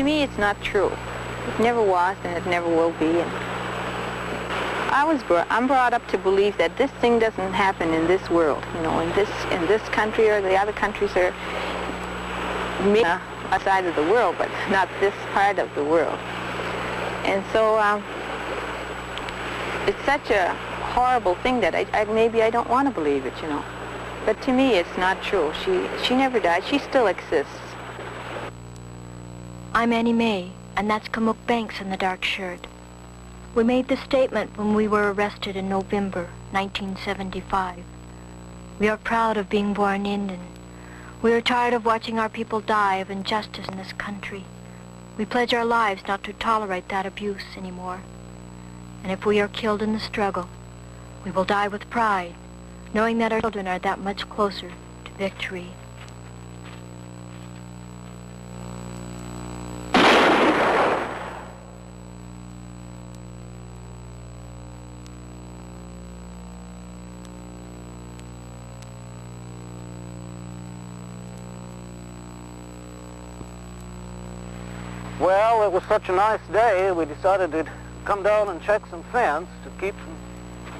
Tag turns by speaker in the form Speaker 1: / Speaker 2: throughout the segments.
Speaker 1: me, it's not true. It never was, and it never will be. And I'm brought up to believe that this thing doesn't happen in this world. You know, in this country or the other countries are outside of the world, but not this part of the world. And so it's such a horrible thing that maybe I don't want to believe it, you know. But to me, it's not true. She never died. She still exists.
Speaker 2: I'm Annie Mae, and that's Kamuk Banks in the dark shirt. We made the statement when we were arrested in November 1975. We are proud of being born Indian. We are tired of watching our people die of injustice in this country. We pledge our lives not to tolerate that abuse anymore. And if we are killed in the struggle, we will die with pride, knowing that our children are that much closer to victory.
Speaker 3: Well, it was such a nice day, we decided to come down and check some fence to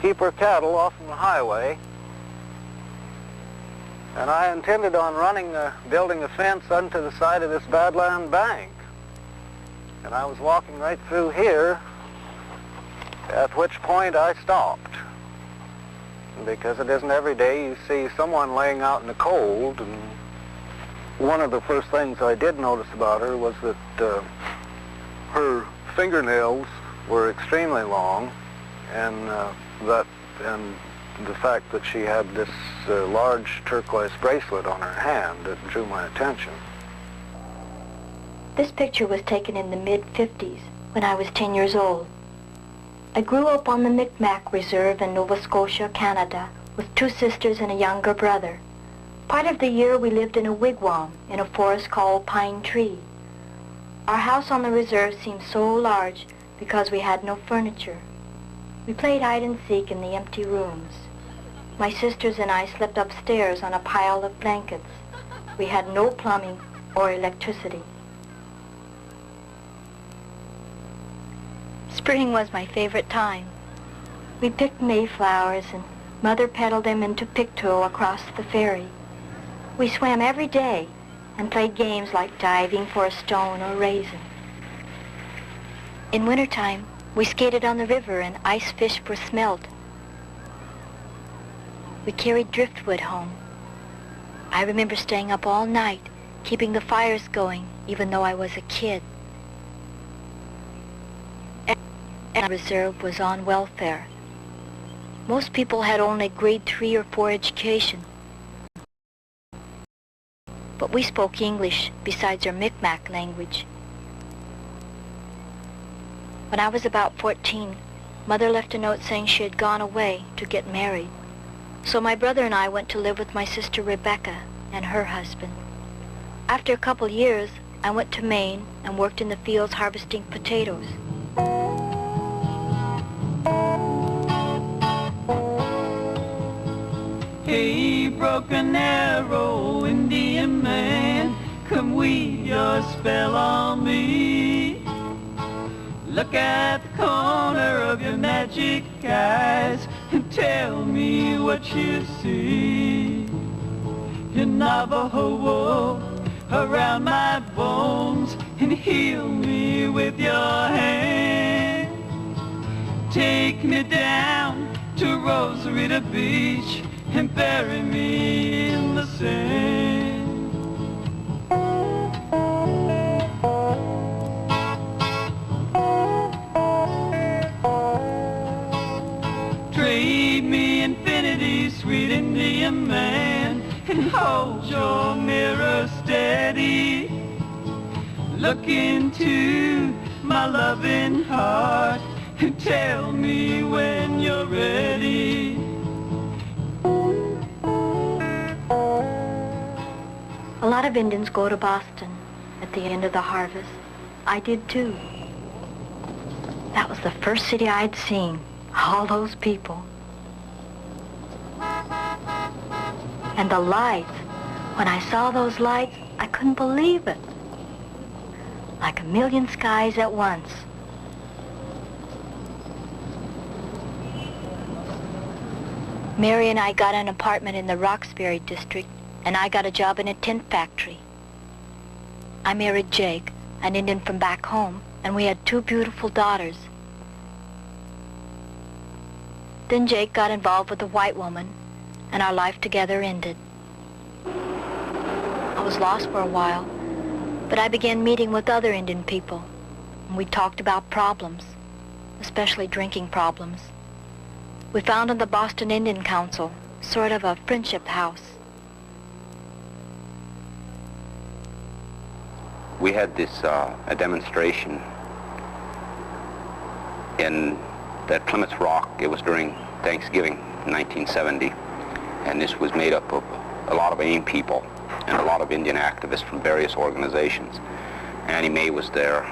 Speaker 3: keep our cattle off from the highway. And I intended on building a fence onto the side of this Badland bank. And I was walking right through here, at which point I stopped. Because it isn't every day you see someone laying out in the cold. And one of the first things I did notice about her was that her fingernails were extremely long, and the fact that she had this large turquoise bracelet on her hand that drew my attention.
Speaker 2: This picture was taken in the mid-50s when I was 10 years old. I grew up on the Micmac Reserve in Nova Scotia, Canada, with 2 sisters and a younger brother. Part of the year we lived in a wigwam in a forest called Pine Tree. Our house on the reserve seemed so large because we had no furniture. We played hide and seek in the empty rooms. My sisters and I slept upstairs on a pile of blankets. We had no plumbing or electricity. Spring was my favorite time. We picked mayflowers and Mother peddled them into Pictou across the ferry. We swam every day and played games like diving for a stone or raisin. In wintertime, we skated on the river and ice fish were smelt. We carried driftwood home. I remember staying up all night, keeping the fires going, even though I was a kid. And the reserve was on welfare. Most people had only grade 3 or 4 education. But we spoke English besides our Micmac language. When I was about 14, Mother left a note saying she had gone away to get married. So my brother and I went to live with my sister Rebecca and her husband. After a couple years, I went to Maine and worked in the fields harvesting potatoes.
Speaker 4: Hey, broken arrow, Indian man, come weave your spell on me. Look at the corner of your magic eyes and tell me what you see. Your Navajo wool around my bones and heal me with your hand. Take me down to Rosarita Beach and bury me in the sand. Trade me infinity, sweet Indian man, and hold your mirror steady. Look into my loving heart and tell me when you're ready.
Speaker 2: A lot of Indians go to Boston at the end of the harvest. I did too. That was the first city I'd seen. All those people. And the lights. When I saw those lights, I couldn't believe it. Like a million skies at once. Mary and I got an apartment in the Roxbury district, and I got a job in a tent factory. I married Jake, an Indian from back home, and we had 2 beautiful daughters. Then Jake got involved with a white woman, and our life together ended. I was lost for a while, but I began meeting with other Indian people, and we talked about problems, especially drinking problems. We founded the Boston Indian Council, sort of a friendship house.
Speaker 5: We had this a demonstration at Plymouth Rock. It was during Thanksgiving in 1970, and this was made up of a lot of AIM people and a lot of Indian activists from various organizations. Annie Mae was there.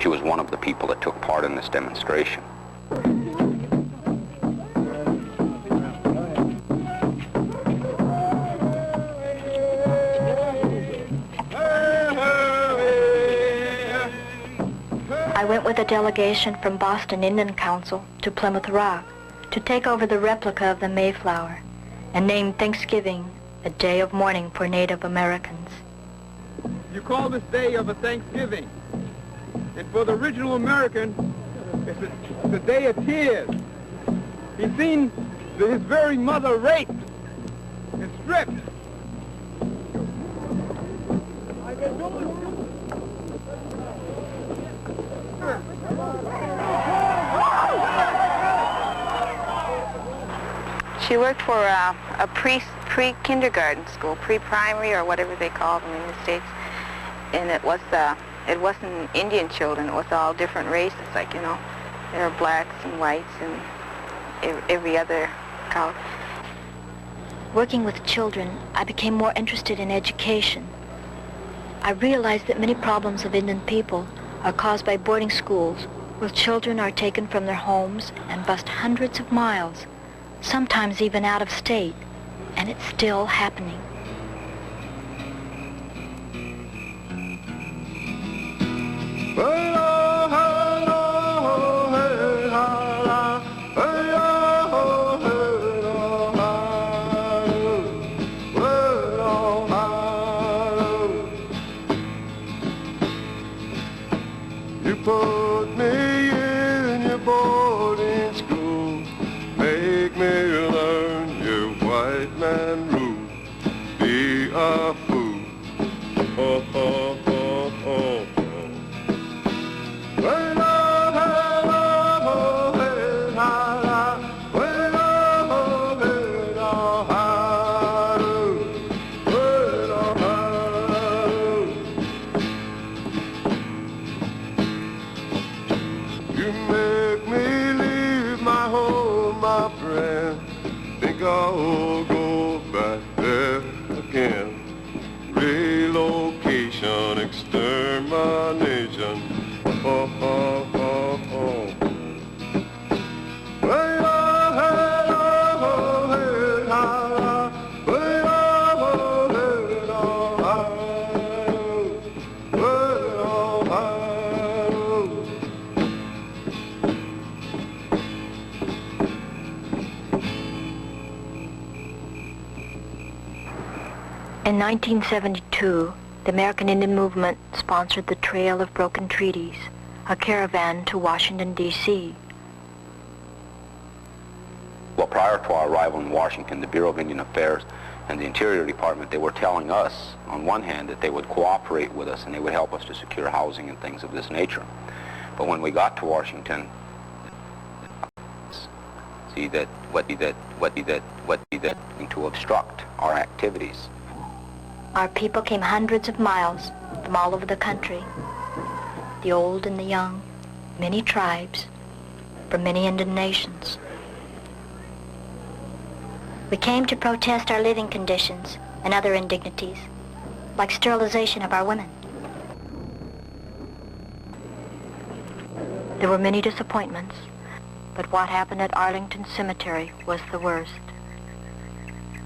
Speaker 5: She was one of the people that took part in this demonstration.
Speaker 2: I went with a delegation from Boston Indian Council to Plymouth Rock to take over the replica of the Mayflower and name Thanksgiving a day of mourning for Native Americans.
Speaker 6: You call this day of a Thanksgiving, and for the original American, it's a day of tears. He's seen his very mother raped and stripped.
Speaker 1: She worked for a pre-kindergarten school, pre-primary or whatever they call them in the States. And it wasn't Indian children, it was all different races, like, you know. There were blacks and whites and every other color.
Speaker 2: Working with children, I became more interested in education. I realized that many problems of Indian people are caused by boarding schools where children are taken from their homes and bused hundreds of miles, sometimes even out of state, and it's still happening.
Speaker 7: You put me in your boarding school, make me learn your white man rule, be a fool. Oh, oh, oh, oh, oh. Well, oh, oh, oh, hey, la, la. Well, oh, hey, la, la, do. Well, oh, do. You make me leave my home, my friend. Think I'll go back there again. Relocation, extermination. Oh, oh, oh, oh. Well, oh, hey, la, la. Well, oh, hey, la, la. Well, oh,
Speaker 2: In 1972, the American Indian Movement sponsored the Trail of Broken Treaties, a caravan to Washington, D.C.
Speaker 5: Well, prior to our arrival in Washington, the Bureau of Indian Affairs and the Interior Department, they were telling us, on one hand, that they would cooperate with us and they would help us to secure housing and things of this nature. But when we got to Washington, see that to obstruct our activities.
Speaker 2: Our people came hundreds of miles from all over the country, the old and the young, many tribes, from many Indian nations. We came to protest our living conditions and other indignities, like sterilization of our women. There were many disappointments, but what happened at Arlington Cemetery was the worst.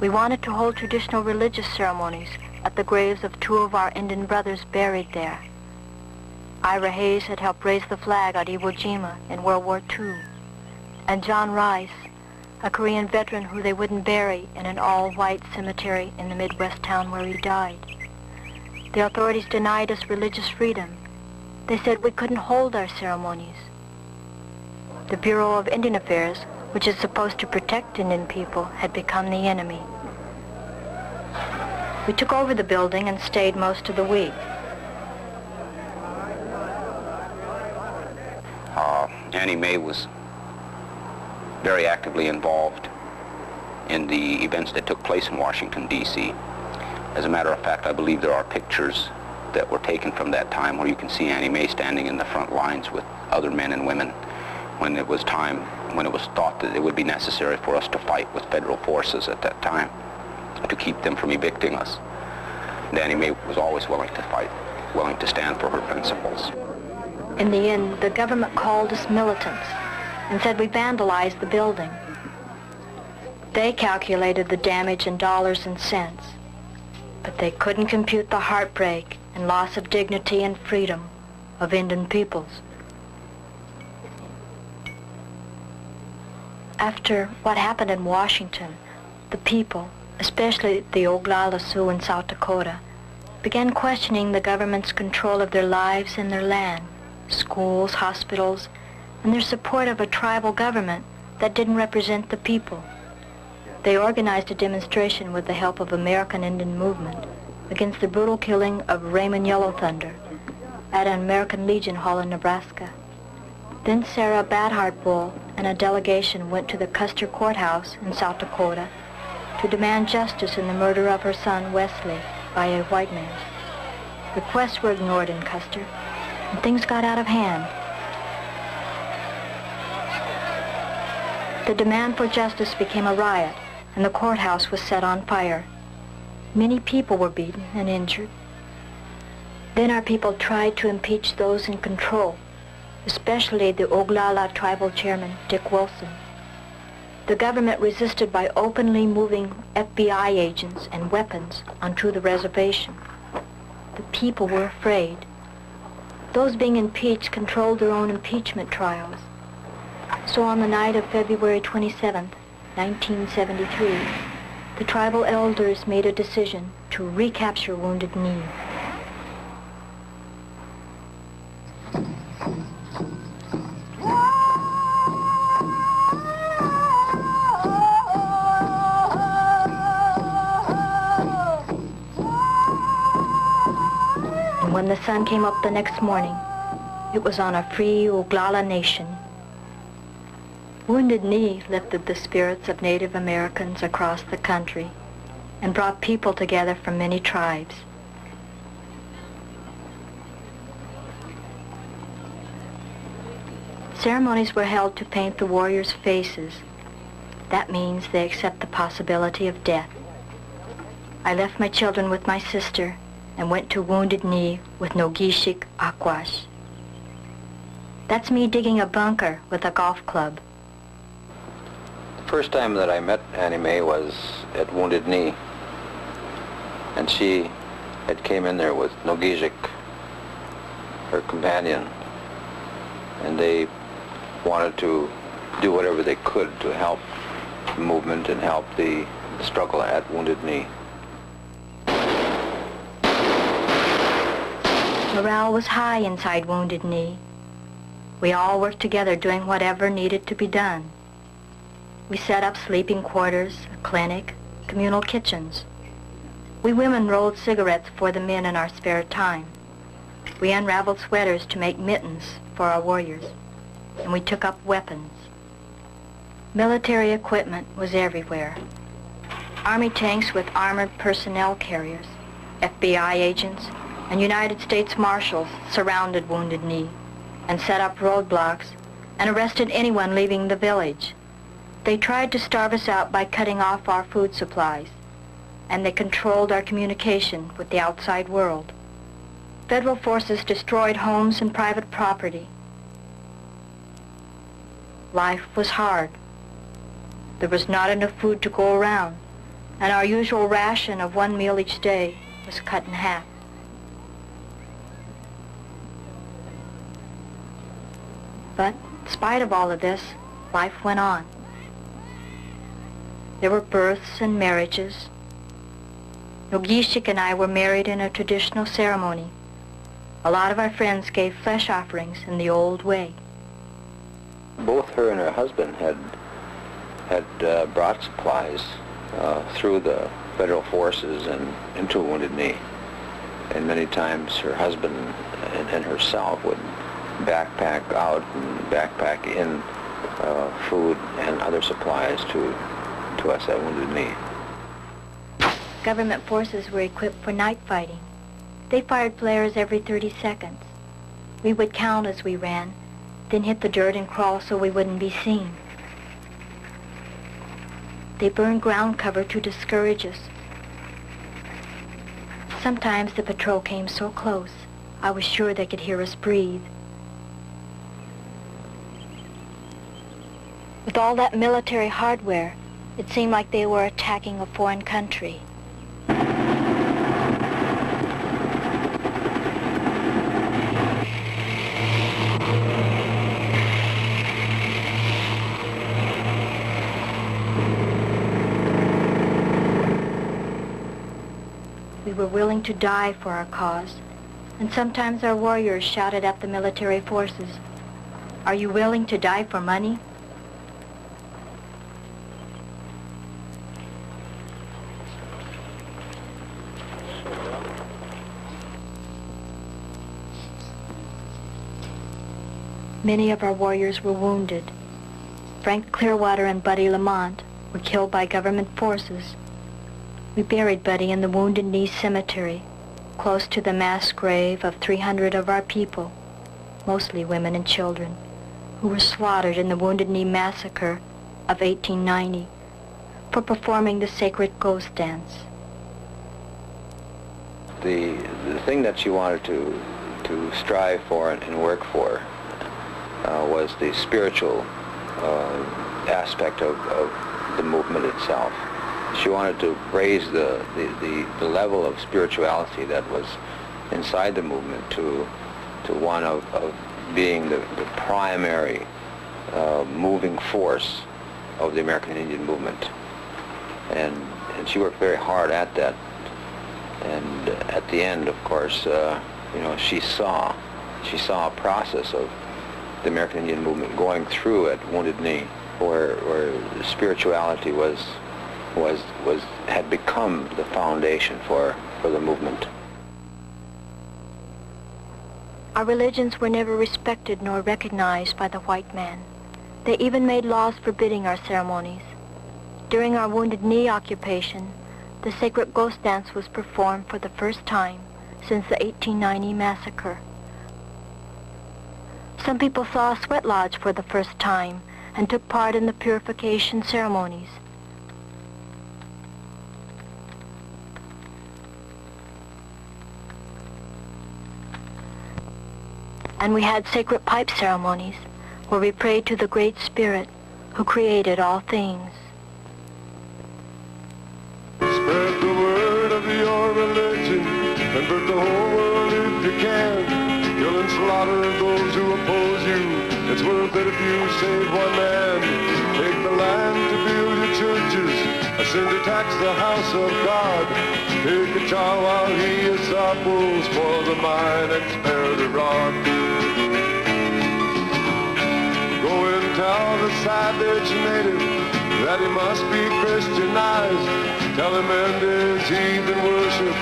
Speaker 2: We wanted to hold traditional religious ceremonies at the graves of 2 of our Indian brothers buried there. Ira Hayes had helped raise the flag at Iwo Jima in World War II. And John Rice, a Korean veteran who they wouldn't bury in an all-white cemetery in the Midwest town where he died. The authorities denied us religious freedom. They said we couldn't hold our ceremonies. The Bureau of Indian Affairs, which is supposed to protect Indian people, had become the enemy. We took over the building and stayed most of the week.
Speaker 5: Annie Mae was very actively involved in the events that took place in Washington, D.C. As a matter of fact, I believe there are pictures that were taken from that time where you can see Annie Mae standing in the front lines with other men and women when it was thought that it would be necessary for us to fight with federal forces at that time to keep them from evicting us. And Annie Mae was always willing to fight, willing to stand for her principles.
Speaker 2: In the end, the government called us militants and said we vandalized the building. They calculated the damage in dollars and cents, but they couldn't compute the heartbreak and loss of dignity and freedom of Indian peoples. After what happened in Washington, the people, especially the Oglala Sioux in South Dakota, began questioning the government's control of their lives and their land, schools, hospitals, and their support of a tribal government that didn't represent the people. They organized a demonstration with the help of American Indian Movement against the brutal killing of Raymond Yellow Thunder at an American Legion Hall in Nebraska. Then Sarah Badhart Bull and a delegation went to the Custer Courthouse in South Dakota to demand justice in the murder of her son Wesley by a white man. Requests were ignored in Custer, and things got out of hand. The demand for justice became a riot, and the courthouse was set on fire. Many people were beaten and injured. Then our people tried to impeach those in control, especially the Oglala tribal chairman, Dick Wilson. The government resisted by openly moving FBI agents and weapons onto the reservation. The people were afraid. Those being impeached controlled their own impeachment trials. So on the night of February 27, 1973, the tribal elders made a decision to recapture Wounded Knee. And when the sun came up the next morning, it was on a free Oglala nation. Wounded Knee lifted the spirits of Native Americans across the country and brought people together from many tribes. Ceremonies were held to paint the warriors' faces. That means they accept the possibility of death. I left my children with my sister and went to Wounded Knee with Nogishik Akwash. That's me digging a bunker with a golf club.
Speaker 8: The first time that I met Annie Mae was at Wounded Knee, and she had came in there with Nogishik, her companion, and they wanted to do whatever they could to help the movement and help the struggle at Wounded Knee.
Speaker 2: Morale was high inside Wounded Knee. We all worked together doing whatever needed to be done. We set up sleeping quarters, a clinic, communal kitchens. We women rolled cigarettes for the men in our spare time. We unraveled sweaters to make mittens for our warriors, and we took up weapons. Military equipment was everywhere. Army tanks with armored personnel carriers, FBI agents, and United States Marshals surrounded Wounded Knee and set up roadblocks and arrested anyone leaving the village. They tried to starve us out by cutting off our food supplies, and they controlled our communication with the outside world. Federal forces destroyed homes and private property. Life was hard. There was not enough food to go around, and our usual ration of 1 meal each day was cut in half. But in spite of all of this, life went on. There were births and marriages. Nogishik and I were married in a traditional ceremony. A lot of our friends gave flesh offerings in the old way.
Speaker 8: Both her and her husband had brought supplies through the federal forces and into Wounded Knee. And many times her husband and herself would backpack out and backpack in food and other supplies to us at Wounded Knee.
Speaker 2: Government forces were equipped for night fighting. They fired flares every 30 seconds. We would count as we ran, then hit the dirt and crawl so we wouldn't be seen. They burned ground cover to discourage us. Sometimes the patrol came so close, I was sure they could hear us breathe. With all that military hardware, it seemed like they were attacking a foreign country. We were willing to die for our cause, and sometimes our warriors shouted at the military forces, "Are you willing to die for money?" Many of our warriors were wounded. Frank Clearwater and Buddy Lamont were killed by government forces. We buried Buddy in the Wounded Knee Cemetery, close to the mass grave of 300 of our people, mostly women and children, who were slaughtered in the Wounded Knee Massacre of 1890 for performing the sacred ghost dance.
Speaker 8: The thing that she wanted to strive for and work for was the spiritual aspect of the movement itself. She wanted to raise the level of spirituality that was inside the movement to one of being the primary moving force of the American Indian movement. And she worked very hard at that. And at the end, of course, she saw a process of the American Indian movement going through at Wounded Knee, where spirituality had become the foundation for the movement.
Speaker 2: Our religions were never respected nor recognized by the white man. They even made laws forbidding our ceremonies. During our Wounded Knee occupation, the sacred ghost dance was performed for the first time since the 1890 massacre. Some people saw a sweat lodge for the first time and took part in the purification ceremonies. And we had sacred pipe ceremonies where we prayed to the Great Spirit who created all things.
Speaker 7: Spread the word of your religion, convert the whole world if you can. Kill and slaughter those who oppose you. It's worth it if you save one man. Take the land to build your churches, send to tax the house of God. Take a child while he is apples for the mine and spare the rod. Go and tell the savage native that he must be Christianized. Tell him end his heathen worship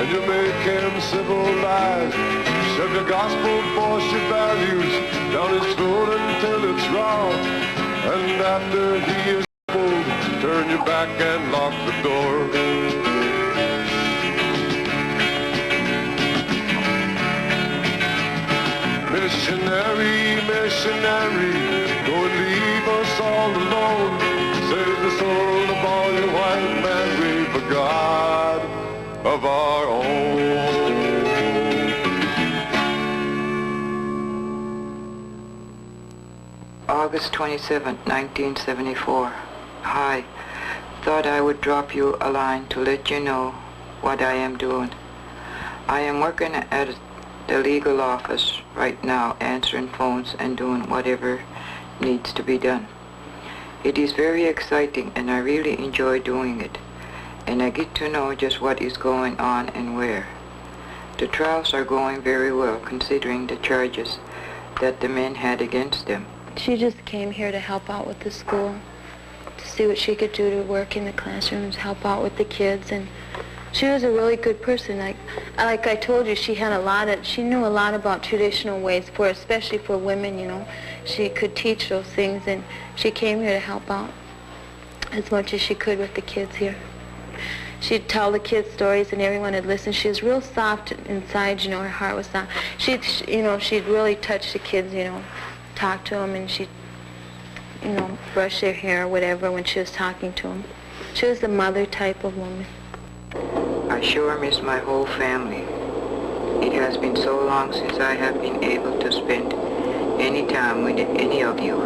Speaker 7: and you make him civilized. Shove your gospel, force your values down his throat until it's raw. And after he is old, turn your back and lock the door. Missionary, missionary, go and leave us all alone. Save the soul of all you white men, we've a God of our own.
Speaker 9: August 27, 1974. Hi. Thought I would drop you a line to let you know what I am doing. I am working at a the legal office right now, answering phones and doing whatever needs to be done. It is very exciting, and I really enjoy doing it. And I get to know just what is going on and where. The trials are going very well, considering the charges that the men had against them.
Speaker 1: She just came here to help out with the school, to see what she could do to work in the classrooms, help out with the kids, and she was a really good person. Like I told you, she knew a lot about traditional ways, especially for women, you know. She could teach those things, and she came here to help out as much as she could with the kids here. She'd tell the kids stories, and everyone would listen. She was real soft inside, you know, her heart was soft. She'd really touch the kids, you know, talk to them, and she'd, you know, brush their hair or whatever when she was talking to them. She was the mother type of woman.
Speaker 9: I sure miss my whole family. It has been so long since I have been able to spend any time with any of you.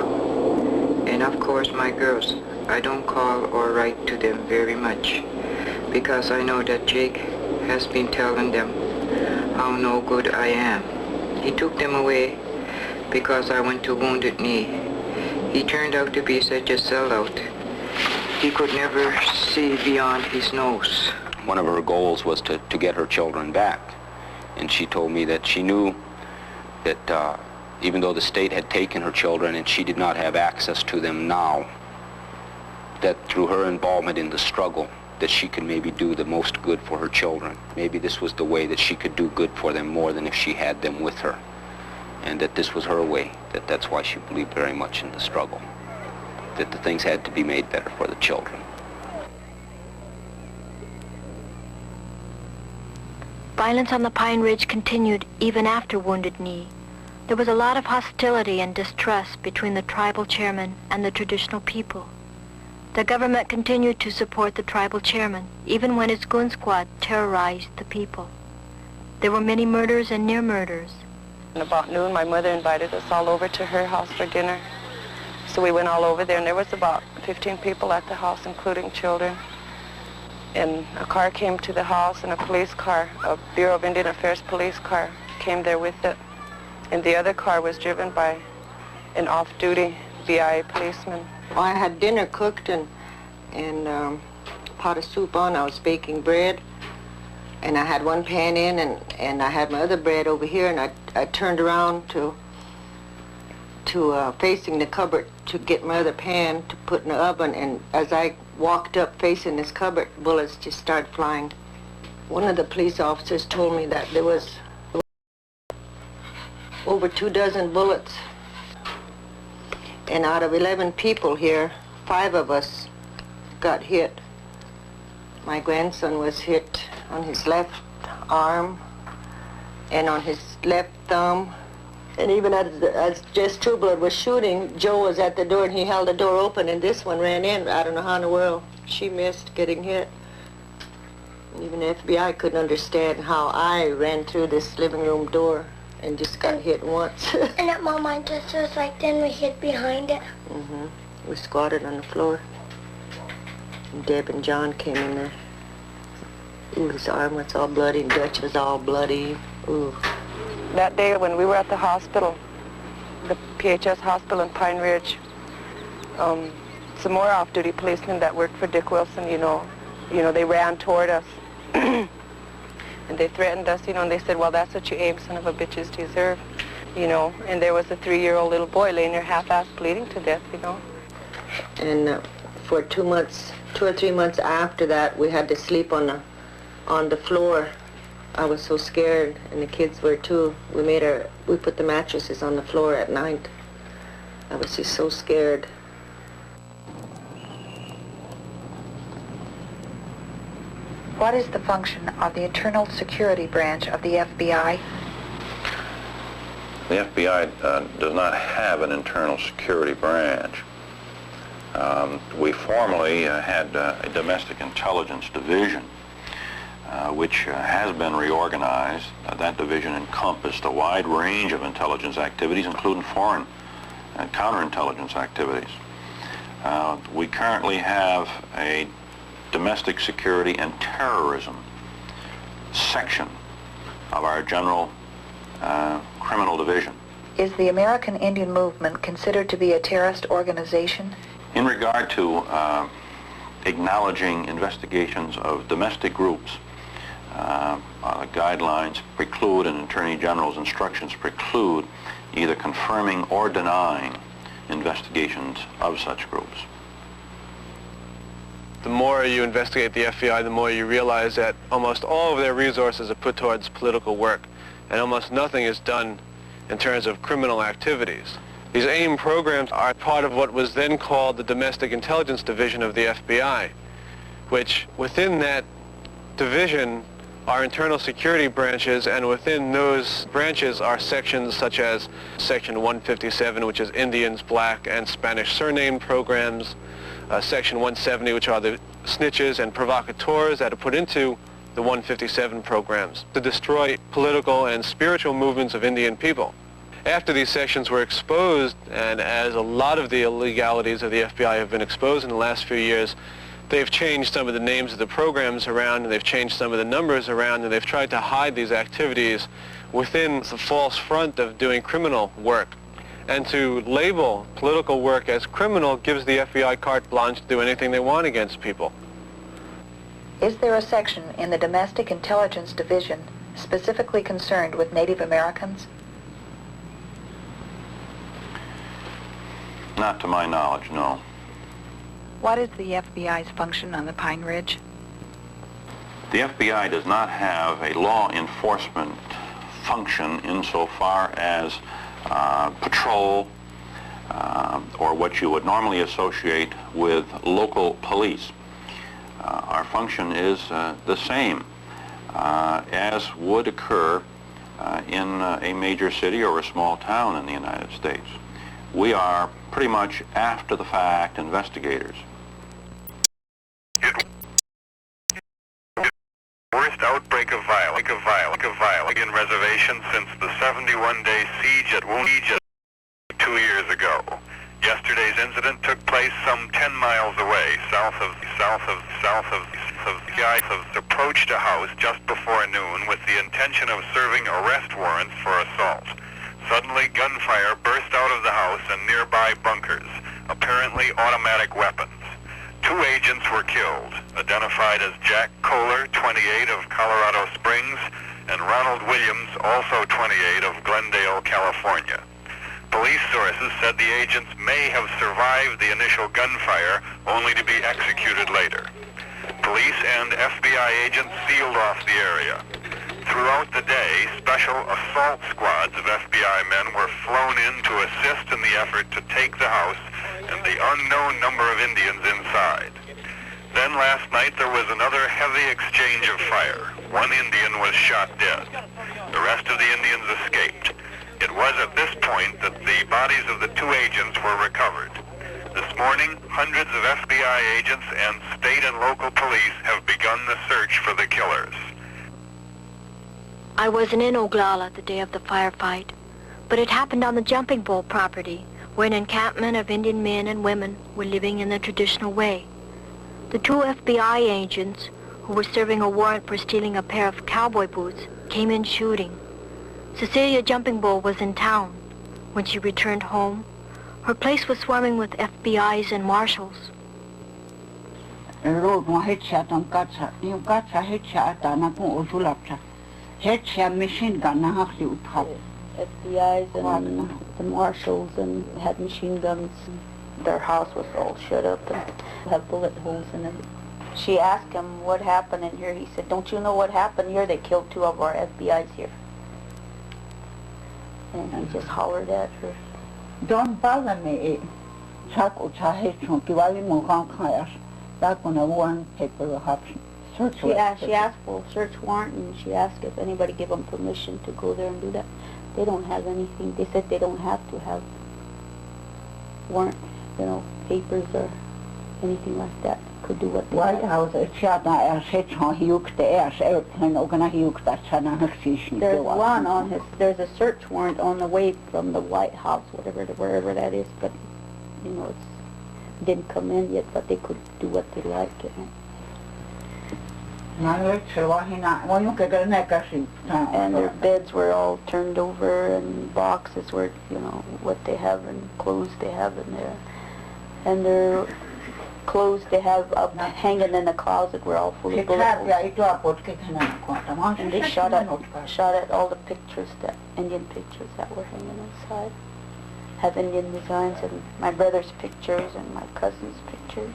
Speaker 9: And of course my girls, I don't call or write to them very much, because I know that Jake has been telling them how no good I am. He took them away because I went to Wounded Knee. He turned out to be such a sellout. He could never see beyond his nose.
Speaker 5: One of her goals was to get her children back. And she told me that she knew that even though the state had taken her children and she did not have access to them now, that through her involvement in the struggle, that she could maybe do the most good for her children. Maybe this was the way that she could do good for them more than if she had them with her. And that this was her way, that's why she believed very much in the struggle, that the things had to be made better for the children.
Speaker 2: Violence on the Pine Ridge continued even after Wounded Knee. There was a lot of hostility and distrust between the tribal chairman and the traditional people. The government continued to support the tribal chairman, even when its goon squad terrorized the people. There were many murders and near murders.
Speaker 10: And about noon, my mother invited us all over to her house for dinner. So we went all over there, and there was about 15 people at the house, including children. And a car came to the house, and a police car, a Bureau of Indian Affairs police car, came there with it. And the other car was driven by an off-duty BIA policeman.
Speaker 11: Well, I had dinner cooked and a pot of soup on. I was baking bread, and I had one pan in, and I had my other bread over here, and I turned around to facing the cupboard to get my other pan to put in the oven, and as I walked up facing this cupboard, bullets just started flying. One of the police officers told me that there was over 24 bullets, and out of 11 people here, 5 of us got hit. My grandson was hit on his left arm and on his left thumb. And even as Jess Trudell was shooting, Joe was at the door and he held the door open, and this one ran in. I don't know how in the world she missed getting hit. Even the FBI couldn't understand how I ran through this living room door and just got hit once.
Speaker 12: And at Mom, mine just was like, then we hid behind it.
Speaker 11: We squatted on the floor. And Deb and John came in there. Ooh, his arm was all bloody, and Dutch was all bloody. Ooh.
Speaker 10: That day when we were at the hospital, the PHS hospital in Pine Ridge, some more off-duty policemen that worked for Dick Wilson, you know, they ran toward us. And they threatened us, and they said, well, that's what you AIM son of a bitches deserve, And there was a 3-year-old little boy laying there half-assed bleeding to death,
Speaker 11: And for 2 or 3 months after that, we had to sleep on the floor. I was so scared, and the kids were too. We put the mattresses on the floor at night. I was just so scared.
Speaker 13: What is the function of the Internal Security Branch of the FBI?
Speaker 14: The FBI does not have an internal security branch. We formerly had a domestic intelligence division, which has been reorganized. That division encompassed a wide range of intelligence activities, including foreign and counterintelligence activities. We currently have a domestic security and terrorism section of our general criminal division.
Speaker 13: Is the American Indian movement considered to be a terrorist organization?
Speaker 14: In regard to acknowledging investigations of domestic groups, the guidelines preclude and Attorney General's instructions preclude either confirming or denying investigations of such groups.
Speaker 15: The more you investigate the FBI, the more you realize that almost all of their resources are put towards political work, and almost nothing is done in terms of criminal activities. These AIM programs are part of what was then called the Domestic Intelligence Division of the FBI, which within that division are internal security branches, and within those branches are sections such as Section 157, which is Indians, Black, and Spanish surname programs, Section 170, which are the snitches and provocateurs that are put into the 157 programs to destroy political and spiritual movements of Indian people. After these sections were exposed, and as a lot of the illegalities of the FBI have been exposed in the last few years, they've changed some of the names of the programs around, and they've changed some of the numbers around, and they've tried to hide these activities within the false front of doing criminal work. And to label political work as criminal gives the FBI carte blanche to do anything they want against people.
Speaker 13: Is there a section in the Domestic Intelligence Division specifically concerned with Native Americans?
Speaker 14: Not to my knowledge, no.
Speaker 13: What is the FBI's function on the Pine Ridge?
Speaker 14: The FBI does not have a law enforcement function insofar as patrol or what you would normally associate with local police. Our function is the same as would occur in a major city or a small town in the United States. We are pretty much after-the-fact investigators.
Speaker 16: Worst outbreak of violence in reservation since the 71-day siege at Wounded 2 years ago. Yesterday's incident took place some 10 miles away, south of approached a house just before noon with the intention of serving arrest warrants for assault. Suddenly, gunfire burst out of the house and nearby bunkers, apparently automatic weapons. 2 agents were killed, identified as Jack Kohler, 28, of Colorado Springs, and Ronald Williams, also 28, of Glendale, California. Police sources said the agents may have survived the initial gunfire, only to be executed later. Police and FBI agents sealed off the area. Throughout the day, special assault squads of FBI men were flown in to assist in the effort to take the house and the unknown number of Indians inside. Then last night there was another heavy exchange of fire. 1 Indian was shot dead. The rest of the Indians escaped. It was at this point that the bodies of the 2 agents were recovered. This morning, hundreds of FBI agents and state and local police have begun the search for the killers.
Speaker 2: I wasn't in Oglala the day of the firefight, but it happened on the Jumping Bull property, where an encampment of Indian men and women were living in the traditional way. The 2 FBI agents, who were serving a warrant for stealing a pair of cowboy boots, came in shooting. Cecilia Jumping Bull was in town. When she returned home, her place was swarming with FBI's and marshals.
Speaker 17: Machine gun FBI's and the marshals and had machine guns. Their house was all shut up and had bullet holes in it. She asked him what happened in here. He said, "Don't you know what happened here? They killed 2 of our FBI's here." And he just hollered at her. Don't bother me. She asked for a search warrant, and she asked if anybody gave them permission to go there and do that. They don't have anything. They said they don't have to have warrant, papers or anything like that. Could do what they want. There's one on his, there's a search warrant on the way from the White House, wherever that is, but, it didn't come in yet, but they could do what they like. And their beds were all turned over, and boxes were, you know, what they have and clothes they have in there. And their clothes they have up hanging in the closet were all full of bullet holes. And they shot at all the pictures, that Indian pictures that were hanging inside. Have Indian designs, and my brother's pictures and my cousin's pictures.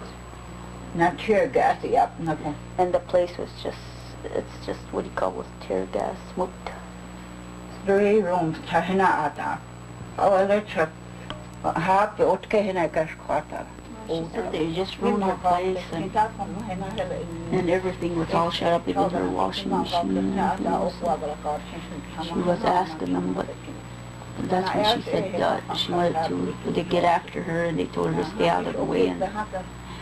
Speaker 17: And the place was just, it's just, what do you call it, tear gas, smoked.
Speaker 18: 3 rooms,
Speaker 17: They just ruined her place, and everything was all shut up, even her washing machine and everything. She was asking them, but that's when she said she wanted to get after her, and they told her to stay out of the way, and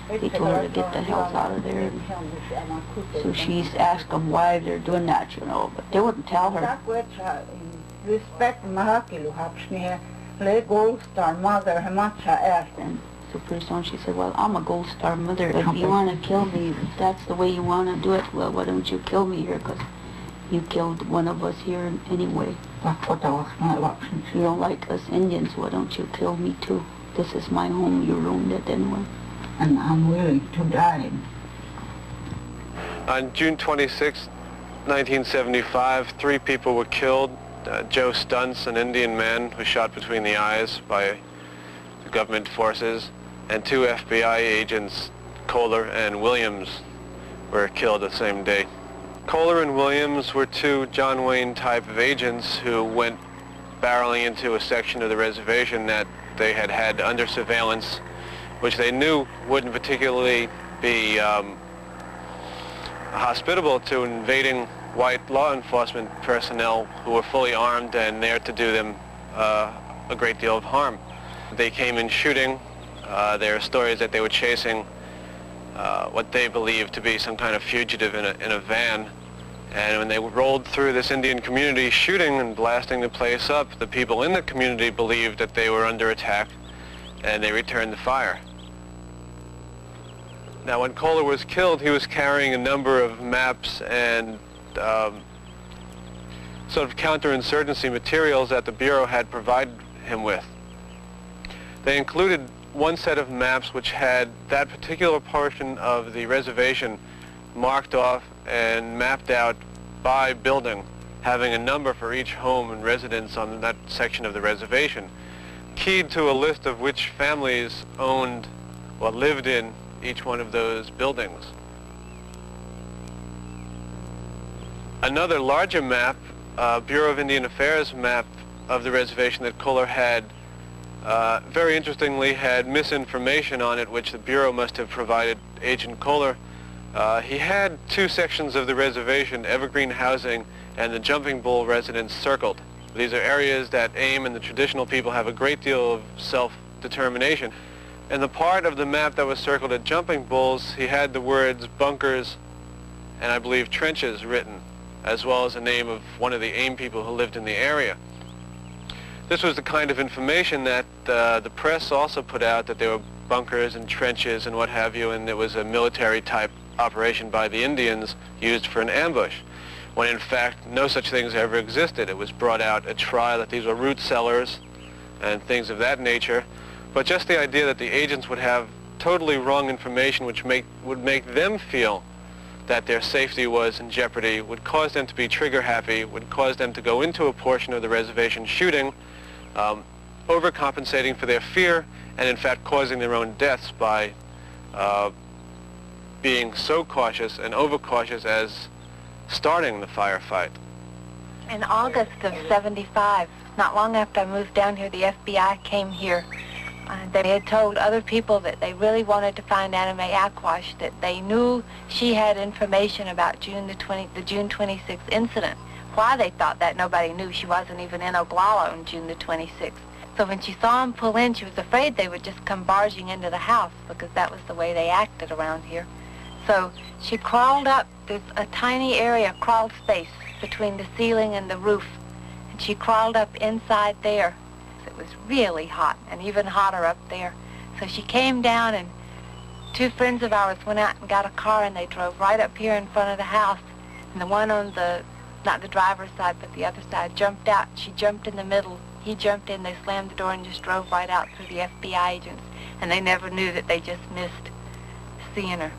Speaker 17: they told her to get the hell out of there. And so she's asked them why they're doing that, you know, but they wouldn't tell her. And so pretty soon she said, well, I'm a Gold Star mother. If you want to kill me, if that's the way you want to do it, well, why don't you kill me here? Because you killed one of us here anyway. You don't like us Indians, why don't you kill me too? This is my home, you ruined it anyway.
Speaker 18: And I'm willing to die.
Speaker 15: On June 26, 1975, 3 people were killed. Joe Stuntz, an Indian man, was shot between the eyes by the government forces, and 2 FBI agents, Kohler and Williams, were killed the same day. Kohler and Williams were 2 John Wayne type of agents who went barreling into a section of the reservation that they had had under surveillance, which they knew wouldn't particularly be hospitable to invading white law enforcement personnel who were fully armed and there to do them a great deal of harm. They came in shooting. There are stories that they were chasing what they believed to be some kind of fugitive in a van. And when they rolled through this Indian community shooting and blasting the place up, the people in the community believed that they were under attack, and they returned the fire. Now, when Kohler was killed, he was carrying a number of maps and sort of counterinsurgency materials that the Bureau had provided him with. They included one set of maps which had that particular portion of the reservation marked off and mapped out by building, having a number for each home and residence on that section of the reservation, keyed to a list of which families owned or lived in each one of those buildings. Another larger map, Bureau of Indian Affairs map of the reservation that Kohler had, very interestingly had misinformation on it, which the Bureau must have provided Agent Kohler. He had 2 sections of the reservation, Evergreen Housing and the Jumping Bull residence, circled. These are areas that AIM and the traditional people have a great deal of self-determination. And the part of the map that was circled at Jumping Bulls, he had the words bunkers and I believe trenches written, as well as the name of one of the AIM people who lived in the area. This was the kind of information that the press also put out, that there were bunkers and trenches and what have you, and it was a military type operation by the Indians used for an ambush, when in fact no such things ever existed. It was brought out at trial that these were root cellars and things of that nature, but just the idea that the agents would have totally wrong information which would make them feel that their safety was in jeopardy, would cause them to be trigger happy, would cause them to go into a portion of the reservation shooting, overcompensating for their fear, and in fact causing their own deaths by being so cautious and overcautious as starting the firefight.
Speaker 2: In August of '75, not long after I moved down here, the FBI came here. They had told other people that they really wanted to find Annie Mae Aquash, that they knew she had information about the June 26th incident. Why they thought that, nobody knew. She wasn't even in Oglala on June the 26th. So when she saw them pull in, she was afraid they would just come barging into the house, because that was the way they acted around here. So she crawled up. There's a tiny area, crawl space, between the ceiling and the roof. And she crawled up inside there. It was really hot, and even hotter up there. So she came down and
Speaker 19: two friends of ours went out and got a car, and they drove right up here in front of the house. And the one on the, not the driver's side, but the other side, jumped out. She jumped in the middle. He jumped in, they slammed the door and just drove right out through the FBI agents. And they never knew that they just missed seeing her.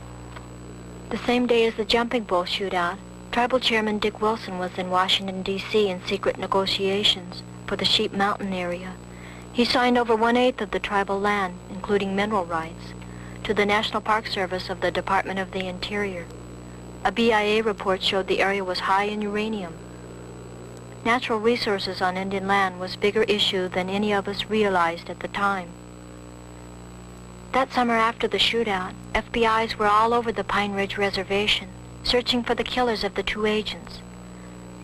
Speaker 2: The same day as the Jumping Bull shootout, Tribal Chairman Dick Wilson was in Washington, D.C. in secret negotiations for the Sheep Mountain area. He signed over 1/8 of the tribal land, including mineral rights, to the National Park Service of the Department of the Interior. A BIA report showed the area was high in uranium. Natural resources on Indian land was a bigger issue than any of us realized at the time. That summer after the shootout, FBI's were all over the Pine Ridge Reservation, searching for the killers of the two agents.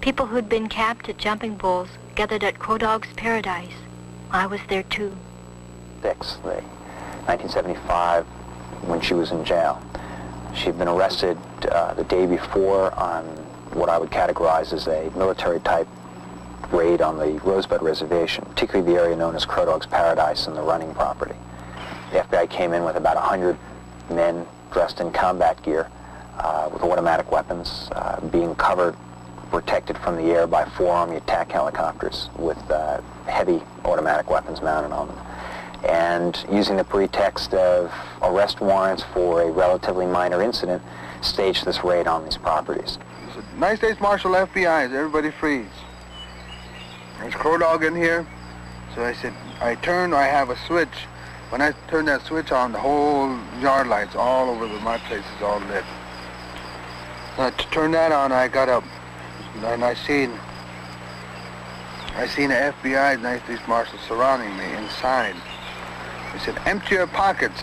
Speaker 2: People who'd been camped at Jumping Bulls gathered at Crow Dog's Paradise. I was there too.
Speaker 20: 1975, when she was in jail. She'd been arrested the day before on what I would categorize as a military-type raid on the Rosebud Reservation, particularly the area known as Crow Dog's Paradise and the running property. The FBI came in with about 100 men dressed in combat gear with automatic weapons, being covered, protected from the air by 4 Army attack helicopters with heavy automatic weapons mounted on them, and using the pretext of arrest warrants for a relatively minor incident, staged this raid on these properties.
Speaker 21: United States Marshal FBI, everybody freeze. There's Crow Dog in here. So I said, I have a switch. When I turned that switch on, the whole yard lights all over my place is all lit. So to turn that on, I got up and I seen the FBI, United States Marshal, surrounding me inside. He said, empty your pockets.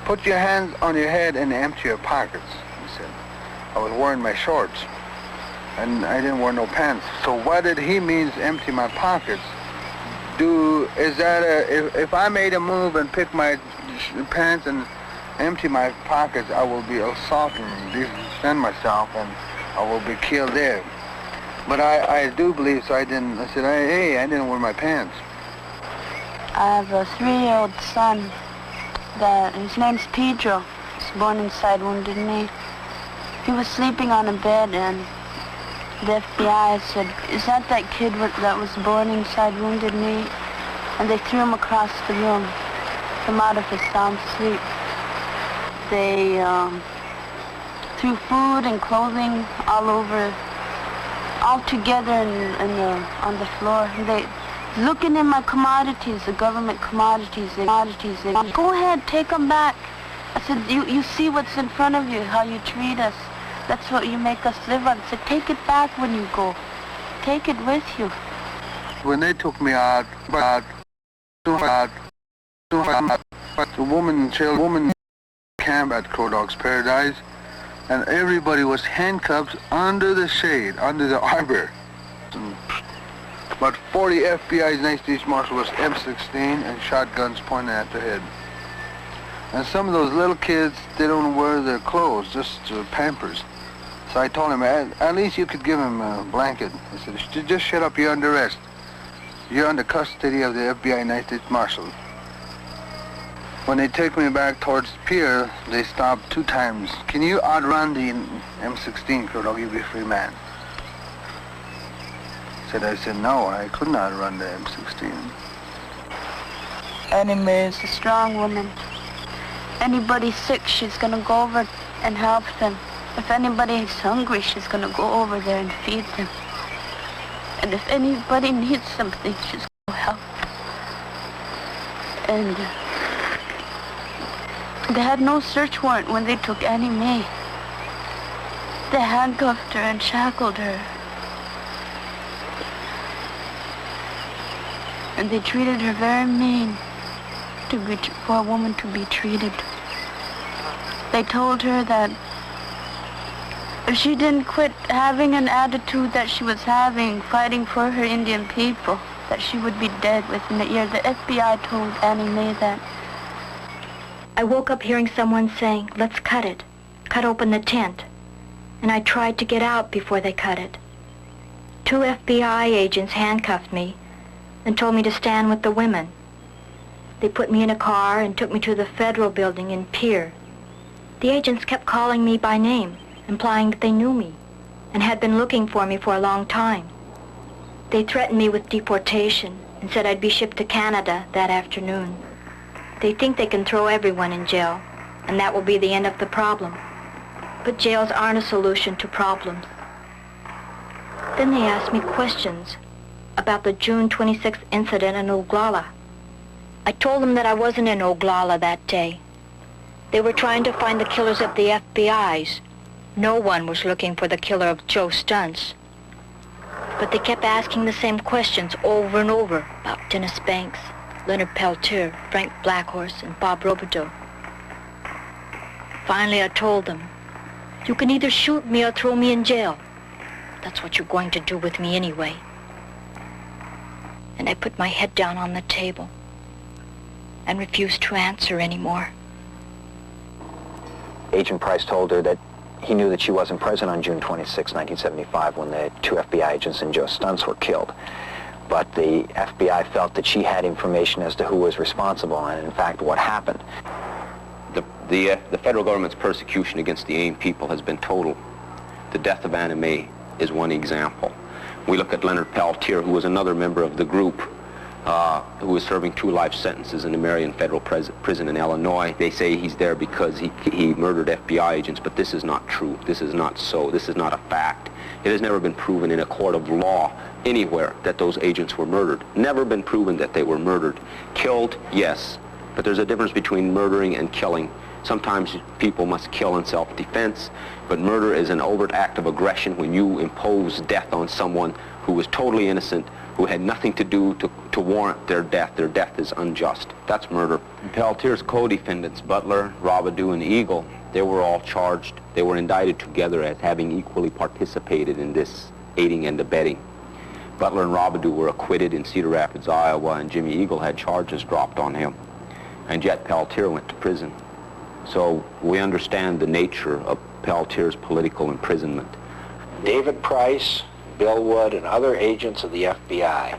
Speaker 21: Put your hands on your head and empty your pockets. He said, I was wearing my shorts and I didn't wear no pants. So what did he mean, empty my pockets? If I made a move and pick my pants and empty my pockets, I will be assaulted and defend myself and I will be killed there. But I do believe, so I didn't. I said, hey, I didn't wear my pants.
Speaker 17: I have a 3-year-old son his name's Pedro. He's born inside Wounded Knee. He was sleeping on a bed and the FBI said, is that kid that was born inside Wounded Knee? And they threw him across the room, him out of his sound sleep. They threw food and clothing all together on the floor. They looking in my commodities, the government commodities. Go ahead, take them back. I said, you see what's in front of you, how you treat us. That's what you make us live on. I said, take it back when you go. Take it with you.
Speaker 21: When they took me out, the woman camped at Crow Dog's Paradise, and everybody was handcuffed under the shade, under the arbor. And about 40 FBI United States Marshal with M16 and shotguns pointing at their head. And some of those little kids, they don't wear their clothes, just Pampers. So I told him, at least you could give him a blanket. I said, just shut up, you're under arrest. You're under custody of the FBI United States Marshal. When they take me back towards the pier, they stopped 2 times. Can you outrun the M16, Kurt? I'll give you a free man. I said, no, I could not outrun the M16.
Speaker 17: Annie Mae is a strong woman. Anybody sick, she's going to go over and help them. If anybody is hungry, she's going to go over there and feed them. And if anybody needs something, she's going to help. And they had no search warrant when they took Annie Mae. They handcuffed her and shackled her. And they treated her very mean for a woman to be treated. They told her that if she didn't quit having an attitude that she was having, fighting for her Indian people, that she would be dead within a year. The FBI told Annie Mae that.
Speaker 2: I woke up hearing someone saying, let's cut it. Cut open the tent. And I tried to get out before they cut it. 2 FBI agents handcuffed me and told me to stand with the women. They put me in a car and took me to the federal building in Pier, The agents kept calling me by name, implying that they knew me and had been looking for me for a long time. They threatened me with deportation and said I'd be shipped to Canada that afternoon. They think they can throw everyone in jail, and that will be the end of the problem. But jails aren't a solution to problems. Then they asked me questions about the June 26th incident in Oglala. I told them that I wasn't in Oglala that day. They were trying to find the killers of the FBI's. No one was looking for the killer of Joe Stuntz. But they kept asking the same questions over and over about Dennis Banks, Leonard Peltier, Frank Blackhorse, and Bob Robideau. Finally, I told them, you can either shoot me or throw me in jail. That's what you're going to do with me anyway. And I put my head down on the table and refused to answer anymore.
Speaker 20: Agent Price told her that he knew that she wasn't present on June 26, 1975, when the 2 FBI agents and Joe Stuntz were killed. But the FBI felt that she had information as to who was responsible and, in fact, what happened.
Speaker 5: The federal government's persecution against the AIM people has been total. The death of Annie Mae is one example. We look at Leonard Peltier, who was another member of the group, who was serving 2 life sentences in the Marion Federal Prison in Illinois. They say he's there because he murdered FBI agents, but this is not true. This is not so. This is not a fact. It has never been proven in a court of law anywhere that those agents were murdered. Never been proven that they were murdered. Killed, yes, but there's a difference between murdering and killing. Sometimes people must kill in self-defense, but murder is an overt act of aggression when you impose death on someone who was totally innocent, who had nothing to do to warrant their death. Their death is unjust. That's murder. Peltier's co-defendants, Butler, Robideau, and Eagle, they were all charged. They were indicted together as having equally participated in this aiding and abetting. Butler and Robideau were acquitted in Cedar Rapids, Iowa, and Jimmy Eagle had charges dropped on him. And yet Peltier went to prison. So we understand the nature of Peltier's political imprisonment.
Speaker 3: David Price, Bill Wood, and other agents of the FBI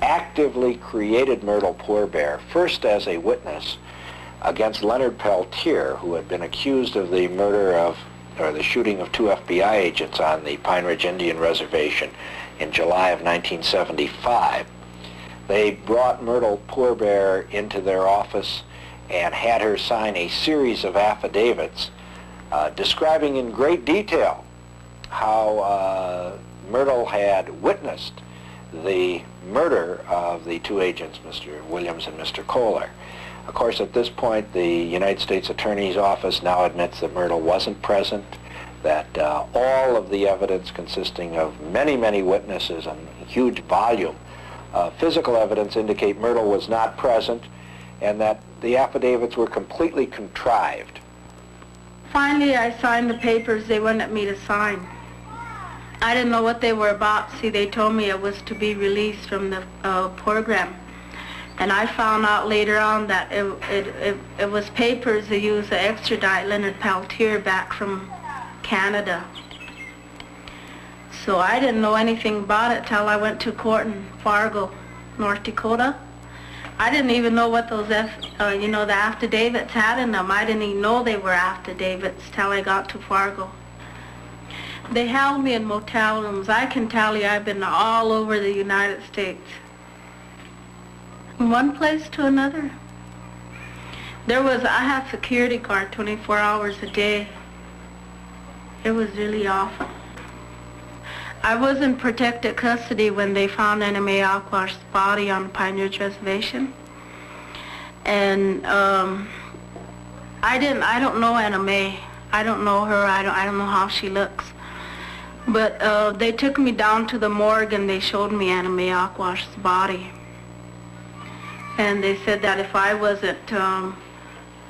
Speaker 3: actively created Myrtle Poorbear, first as a witness against Leonard Peltier, who had been accused of the murder of, or the shooting of 2 FBI agents on the Pine Ridge Indian Reservation in July of 1975. They brought Myrtle Poorbear into their office and had her sign a series of affidavits describing in great detail how Myrtle had witnessed the murder of the 2 agents, Mr. Williams and Mr. Kohler. Of course, at this point, the United States Attorney's Office now admits that Myrtle wasn't present, that all of the evidence consisting of many, many witnesses and a huge volume of physical evidence indicate Myrtle was not present, and that the affidavits were completely contrived.
Speaker 17: Finally, I signed the papers they wanted me to sign. I didn't know what they were about. See, they told me it was to be released from the program. And I found out later on that it was papers they used to extradite Leonard Peltier back from Canada. So I didn't know anything about it till I went to court in Fargo, North Dakota. I didn't even know what those, the affidavits had in them. I didn't even know they were affidavits till I got to Fargo. They held me in motel rooms. I can tell you I've been all over the United States. From one place to another. I had security guard 24 hours a day. It was really awful. I was in protected custody when they found Annie Mae AIM's body on the Pine Ridge Reservation. And I don't know Annie Mae. I don't know her. I don't know how she looks. But they took me down to the morgue and they showed me Annie Mae AIM's body. And they said that if I wasn't,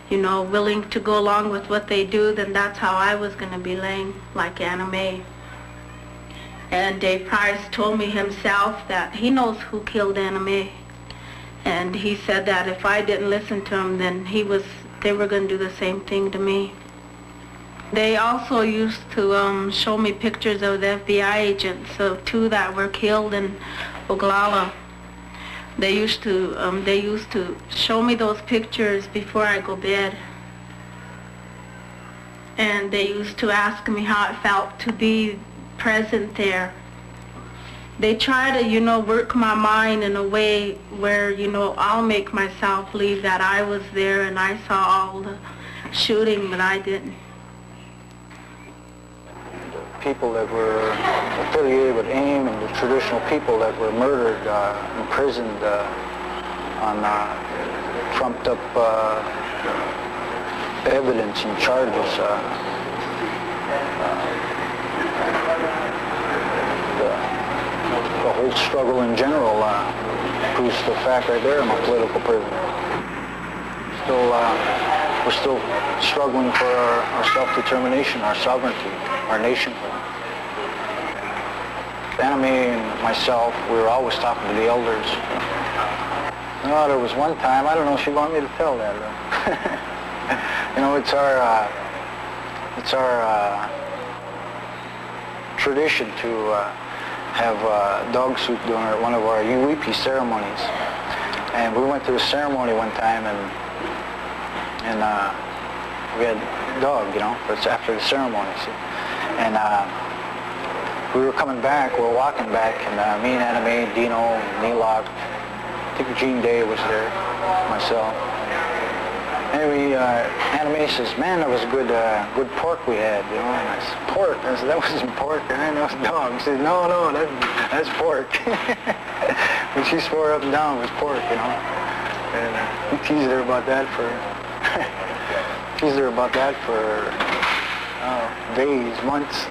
Speaker 17: willing to go along with what they do, then that's how I was going to be laying like Annie Mae. And Dave Price told me himself that he knows who killed Annie Mae. And he said that if I didn't listen to him, then they were going to do the same thing to me. They also used to show me pictures of the FBI agents, of 2 that were killed in Oglala. They used to show me those pictures before I go to bed.
Speaker 4: and they used to ask me how it felt to be present there. They try to, you know, work my mind in a way where, you know, I'll make myself believe that I was there and I saw all the shooting, but I didn't.
Speaker 22: People that were affiliated with AIM and the traditional people that were murdered, imprisoned on trumped up evidence and charges. The whole struggle in general proves the fact right there. I'm a political prisoner. We're still struggling for our self-determination, our sovereignty, our nationhood. Annie Mae and myself, we were always talking to the elders. You know, there was one time, I don't know if you want me to tell that. You know, it's our tradition to have dog soup during one of our UEP ceremonies. And we went to a ceremony one time and we had dog, you know, it's after the ceremony. See? And we were coming back, we were walking back, and me and Annie Mae, Dino, Neelock, I think Gene Day was there, myself. Anyway, Annie Mae says, man, that was good pork we had, you know. And I said, pork? I said, that wasn't pork, that was dog. She said, no, that's pork. When she swore up and down, it was pork, you know. And he teased her about that for, days, months.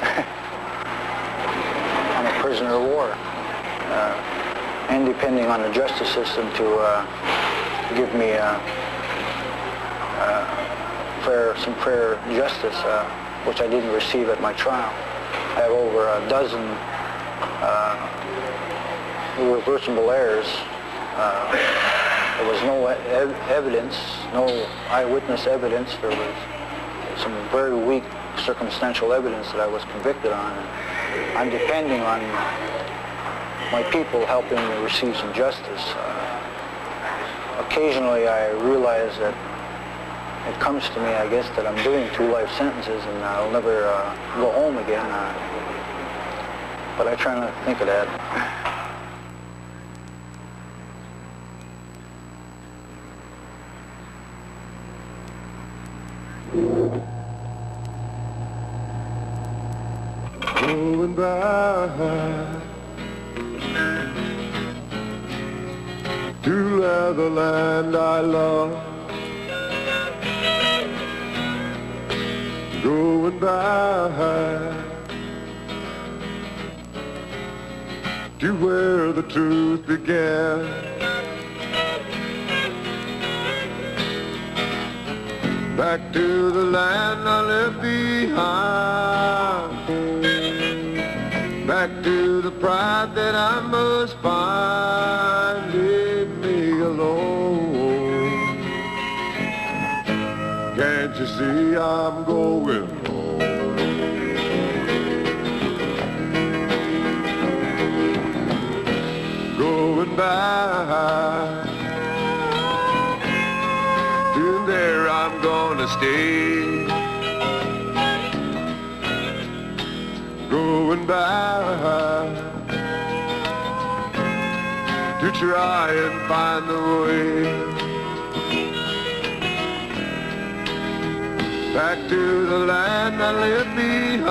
Speaker 22: I'm a prisoner of war. And depending on the justice system to give me some fair justice, which I didn't receive at my trial. I have over a dozen irreversible errors. There was no evidence, no eyewitness evidence. There was some very weak circumstantial evidence that I was convicted on. And I'm depending on my people helping me receive some justice. Occasionally I realize that it comes to me, I guess, that I'm doing 2 life sentences and I'll never go home again. But I try not to think of that.
Speaker 7: Going back to the land I love, going back to where the truth began. Back to the land I left behind. Back to the pride that I must find. Leave me alone. Can't you see I'm going home? Going back. And there I'm gonna stay. Going back to try and find the way back to the land I left behind,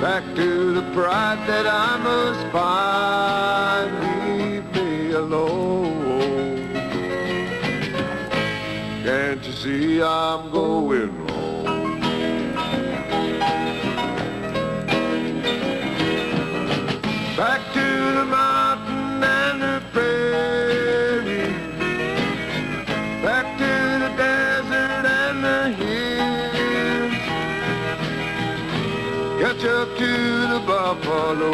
Speaker 7: back to the pride that I must find. Leave me alone. Can't you see I'm going home? Back to the mountain and the prairie, back to the desert and the hills, catch up to the buffalo,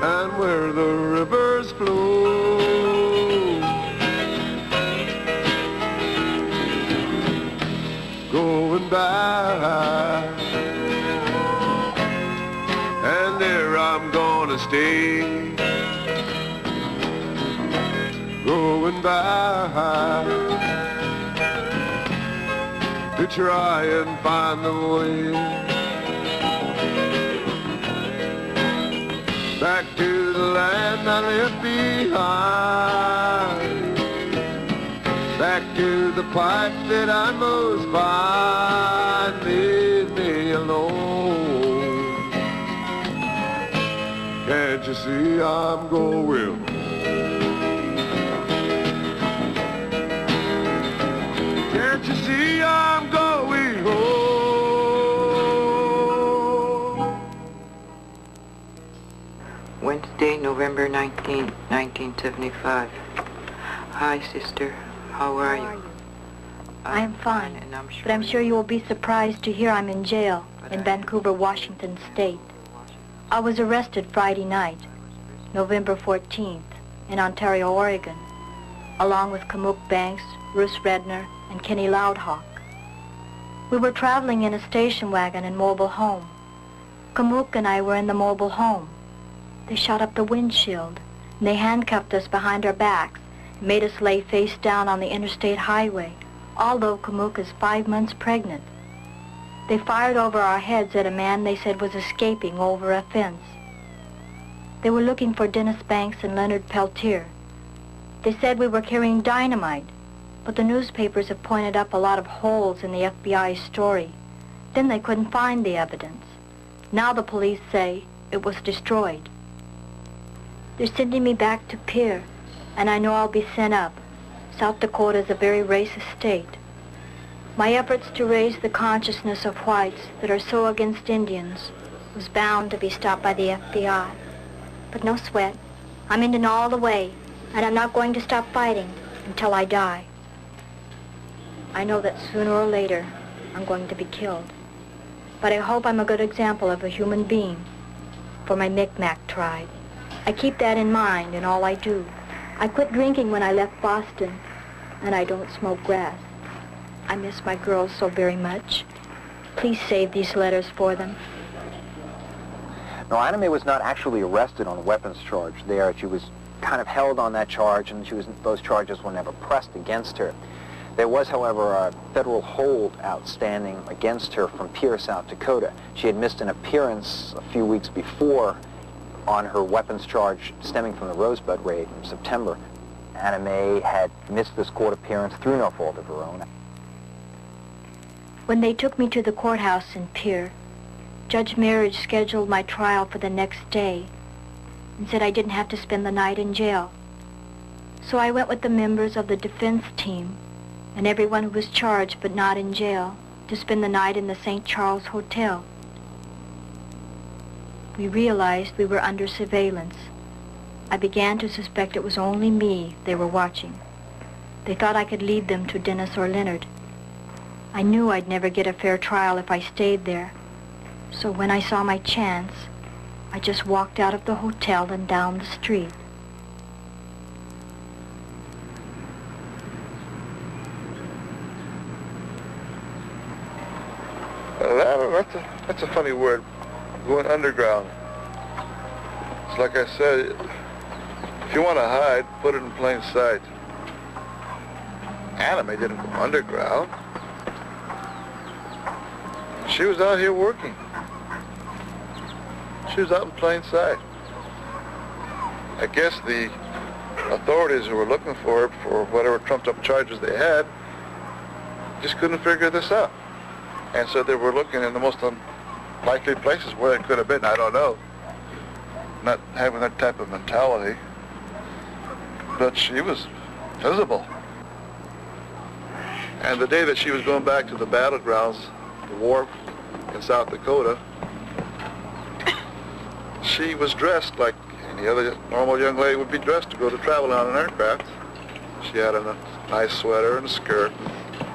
Speaker 7: and where the rivers flow. back to try and find the way back to the land I left behind, back to the pipe that I most find. Leave me alone. Can't you see I'm going? Can't you see I'm going home?
Speaker 9: Wednesday, November 19, 1975. Hi, sister. How are you?
Speaker 2: I am fine, but I'm sure you will be surprised to hear I'm in jail in Vancouver, Washington State. I was arrested Friday night, November 14th, in Ontario, Oregon, along with Kamuk Banks, Bruce Redner, and Kenny Loudhawk. We were traveling in a station wagon and mobile home. Kamuk and I were in the mobile home. They shot up the windshield, and they handcuffed us behind our backs and made us lay face down on the interstate highway, although Kamuk is 5 months pregnant. They fired over our heads at a man they said was escaping over a fence. They were looking for Dennis Banks and Leonard Peltier. They said we were carrying dynamite, but the newspapers have pointed up a lot of holes in the FBI story. Then they couldn't find the evidence. Now the police say it was destroyed. They're sending me back to Pierre, and I know I'll be sent up. South Dakota is a very racist state. My efforts to raise the consciousness of whites that are so against Indians was bound to be stopped by the FBI. But no sweat. I'm in all the way, and I'm not going to stop fighting until I die. I know that sooner or later I'm going to be killed. But I hope I'm a good example of a human being for my Micmac tribe. I keep that in mind in all I do. I quit drinking when I left Boston, and I don't smoke grass. I miss my girls so very much. Please save these letters for them.
Speaker 20: No, Annie Mae was not actually arrested on a weapons charge there. She was kind of held on that charge, and those charges were never pressed against her. There was, however, a federal hold outstanding against her from Pierre, South Dakota. She had missed an appearance a few weeks before on her weapons charge stemming from the Rosebud raid in September. Annie Mae had missed this court appearance through no fault of her own.
Speaker 2: When they took me to the courthouse in Pierre, Judge Marriage scheduled my trial for the next day and said I didn't have to spend the night in jail. So I went with the members of the defense team and everyone who was charged but not in jail to spend the night in the St. Charles Hotel. We realized we were under surveillance. I began to suspect it was only me they were watching. They thought I could lead them to Dennis or Leonard. I knew I'd never get a fair trial if I stayed there. So when I saw my chance, I just walked out of the hotel and down the street.
Speaker 21: That's a funny word, going underground. It's like I said, if you want to hide, put it in plain sight. Annie Mae didn't go underground. She was out here working. She was out in plain sight. I guess the authorities who were looking for her for whatever trumped-up charges they had just couldn't figure this out. And so they were looking in the most unlikely places where it could have been. I don't know. Not having that type of mentality. But she was visible. And the day that she was going back to the battlegrounds, the war in South Dakota, she was dressed like any other normal young lady would be dressed to go to travel on an aircraft. She had a nice sweater and a skirt,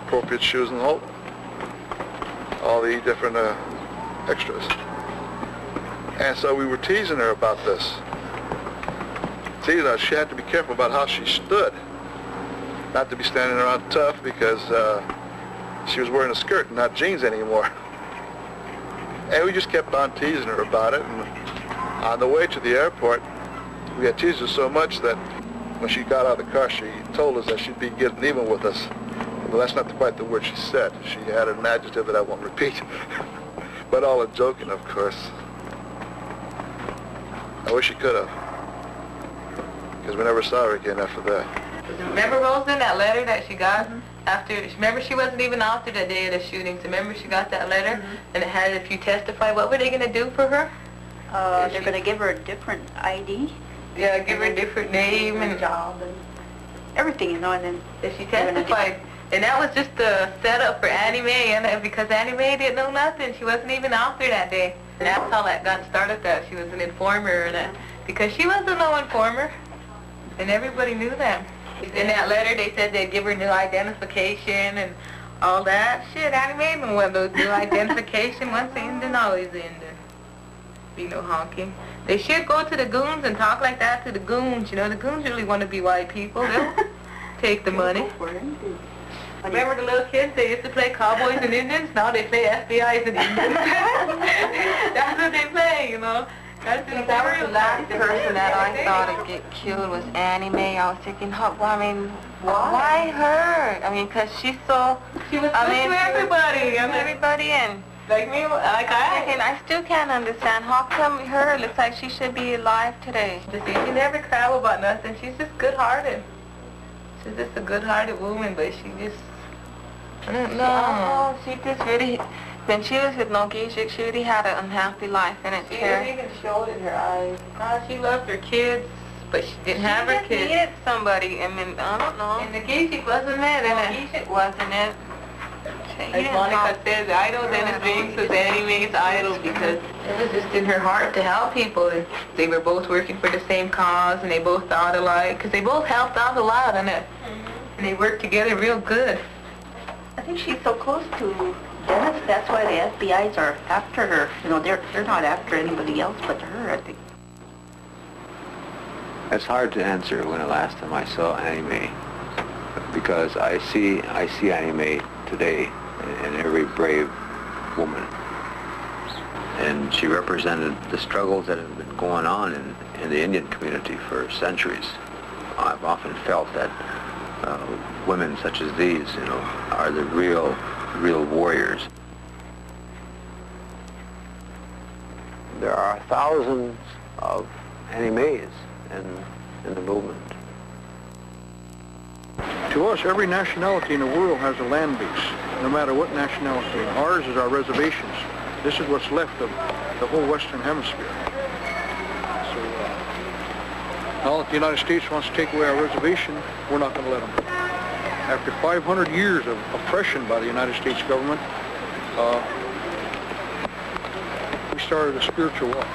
Speaker 21: appropriate shoes and all the different extras. And so we were teasing her about this. Teasing her, she had to be careful about how she stood. Not to be standing around tough because she was wearing a skirt and not jeans anymore. And we just kept on teasing her about it. And on the way to the airport, we had teased her so much that when she got out of the car, she told us that she'd be getting even with us. Well, that's not quite the word she said. She had an adjective that I won't repeat. But all in joking, of course. I wish she could have. Because we never saw her again after that.
Speaker 10: Remember, Rosa, that letter that she got after, remember she wasn't even out there the day of the shooting, so remember she got that letter, and it had, if you testify, what were they going to do for her?
Speaker 17: They're going to give her a different ID.
Speaker 10: Yeah, give her a different name and
Speaker 17: job and everything, you know, and then
Speaker 10: if she testified. And that was just the setup for Annie Mae, and because Annie Mae didn't know nothing, she wasn't even out there that day. And that's how that got started, that she was an informer, and because she wasn't no informer, and everybody knew that. In that letter, they said they'd give her new identification and all that. Shit, Annie Mae didn't want no new identification. Once in, then always in there. Be no honking. They should go to the goons and talk like that to the goons. You know, the goons really want to be white people. They'll take the money. Remember the little kids, they used to play cowboys and Indians? Now they play FBI's and Indians. That's what they play, you know.
Speaker 1: That was the last person that I thought would get killed was Annie Mae. I was thinking, I mean, why her? I mean, because she's so...
Speaker 10: She was good to everybody.
Speaker 1: Everybody in.
Speaker 10: Like me, like
Speaker 1: I still can't understand. How come her looks like she should be alive today?
Speaker 10: She never cried about nothing. She's just good-hearted. She's just a good-hearted woman, but she just... I don't know.
Speaker 1: She just really... When she was with Nogijik, she really had an unhappy life, and
Speaker 10: She didn't even show it in her eyes. She loved her kids, but she didn't have her kids.
Speaker 1: She needed somebody. I mean, I don't know.
Speaker 10: And Nogijik wasn't it?
Speaker 1: Nogijik wasn't it.
Speaker 10: As Monica says, idol Dennis Binks was Annie Mae's idol because it was just in her heart to help people. And they were both working for the same cause, and they both thought alike, because they both helped out a lot on it. And they worked together real good.
Speaker 17: I think she's so close to Dennis, that's why the FBI's are after her. You know, they're not after anybody else but her, I think.
Speaker 6: It's hard to answer when the last time I saw Annie Mae, because I see Annie Mae today in every brave woman. And she represented the struggles that have been going on in the Indian community for centuries. I've often felt that women such as these, you know, are the real warriors. There are thousands of Annie Mae's in the movement.
Speaker 8: To us, every nationality in the world has a land base, no matter what nationality. Ours is our reservations. This is what's left of the whole Western Hemisphere. So now that the United States wants to take away our reservation, we're not going to let them. After 500 years of oppression by the United States government, we started a spiritual walk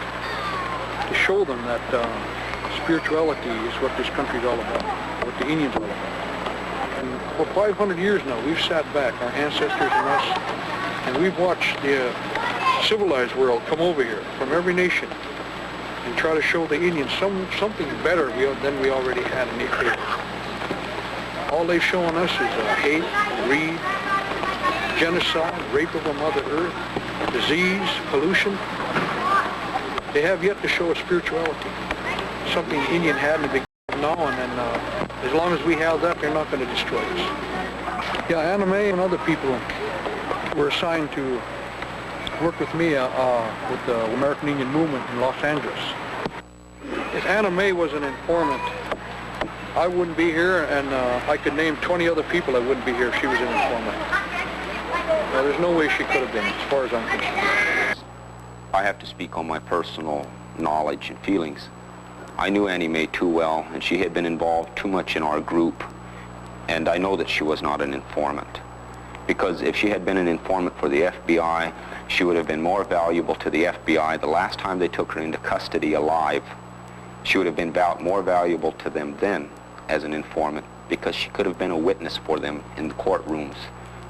Speaker 8: to show them that spirituality is what this country is all about, what the Indians are all about. And for 500 years now, we've sat back, our ancestors and us, and we've watched the civilized world come over here from every nation and try to show the Indians something better than we already had in the area. All they've shown us is hate, greed, genocide, rape of our Mother Earth, disease, pollution. They have yet to show us spirituality, something the Indian had in the beginning of now, and then as long as we have that, they're not going to destroy us. Yeah, Annie Mae and other people were assigned to work with me with the American Indian movement in Los Angeles. If Annie Mae was an informant, I wouldn't be here, and I could name 20 other people that wouldn't be here if she was an informant. Now, there's no way she could have been, as far as I'm concerned.
Speaker 5: I have to speak on my personal knowledge and feelings. I knew Annie Mae too well, and she had been involved too much in our group, and I know that she was not an informant. Because if she had been an informant for the FBI, she would have been more valuable to the FBI the last time they took her into custody alive. She would have been more valuable to them then as an informant, because she could have been a witness for them in the courtrooms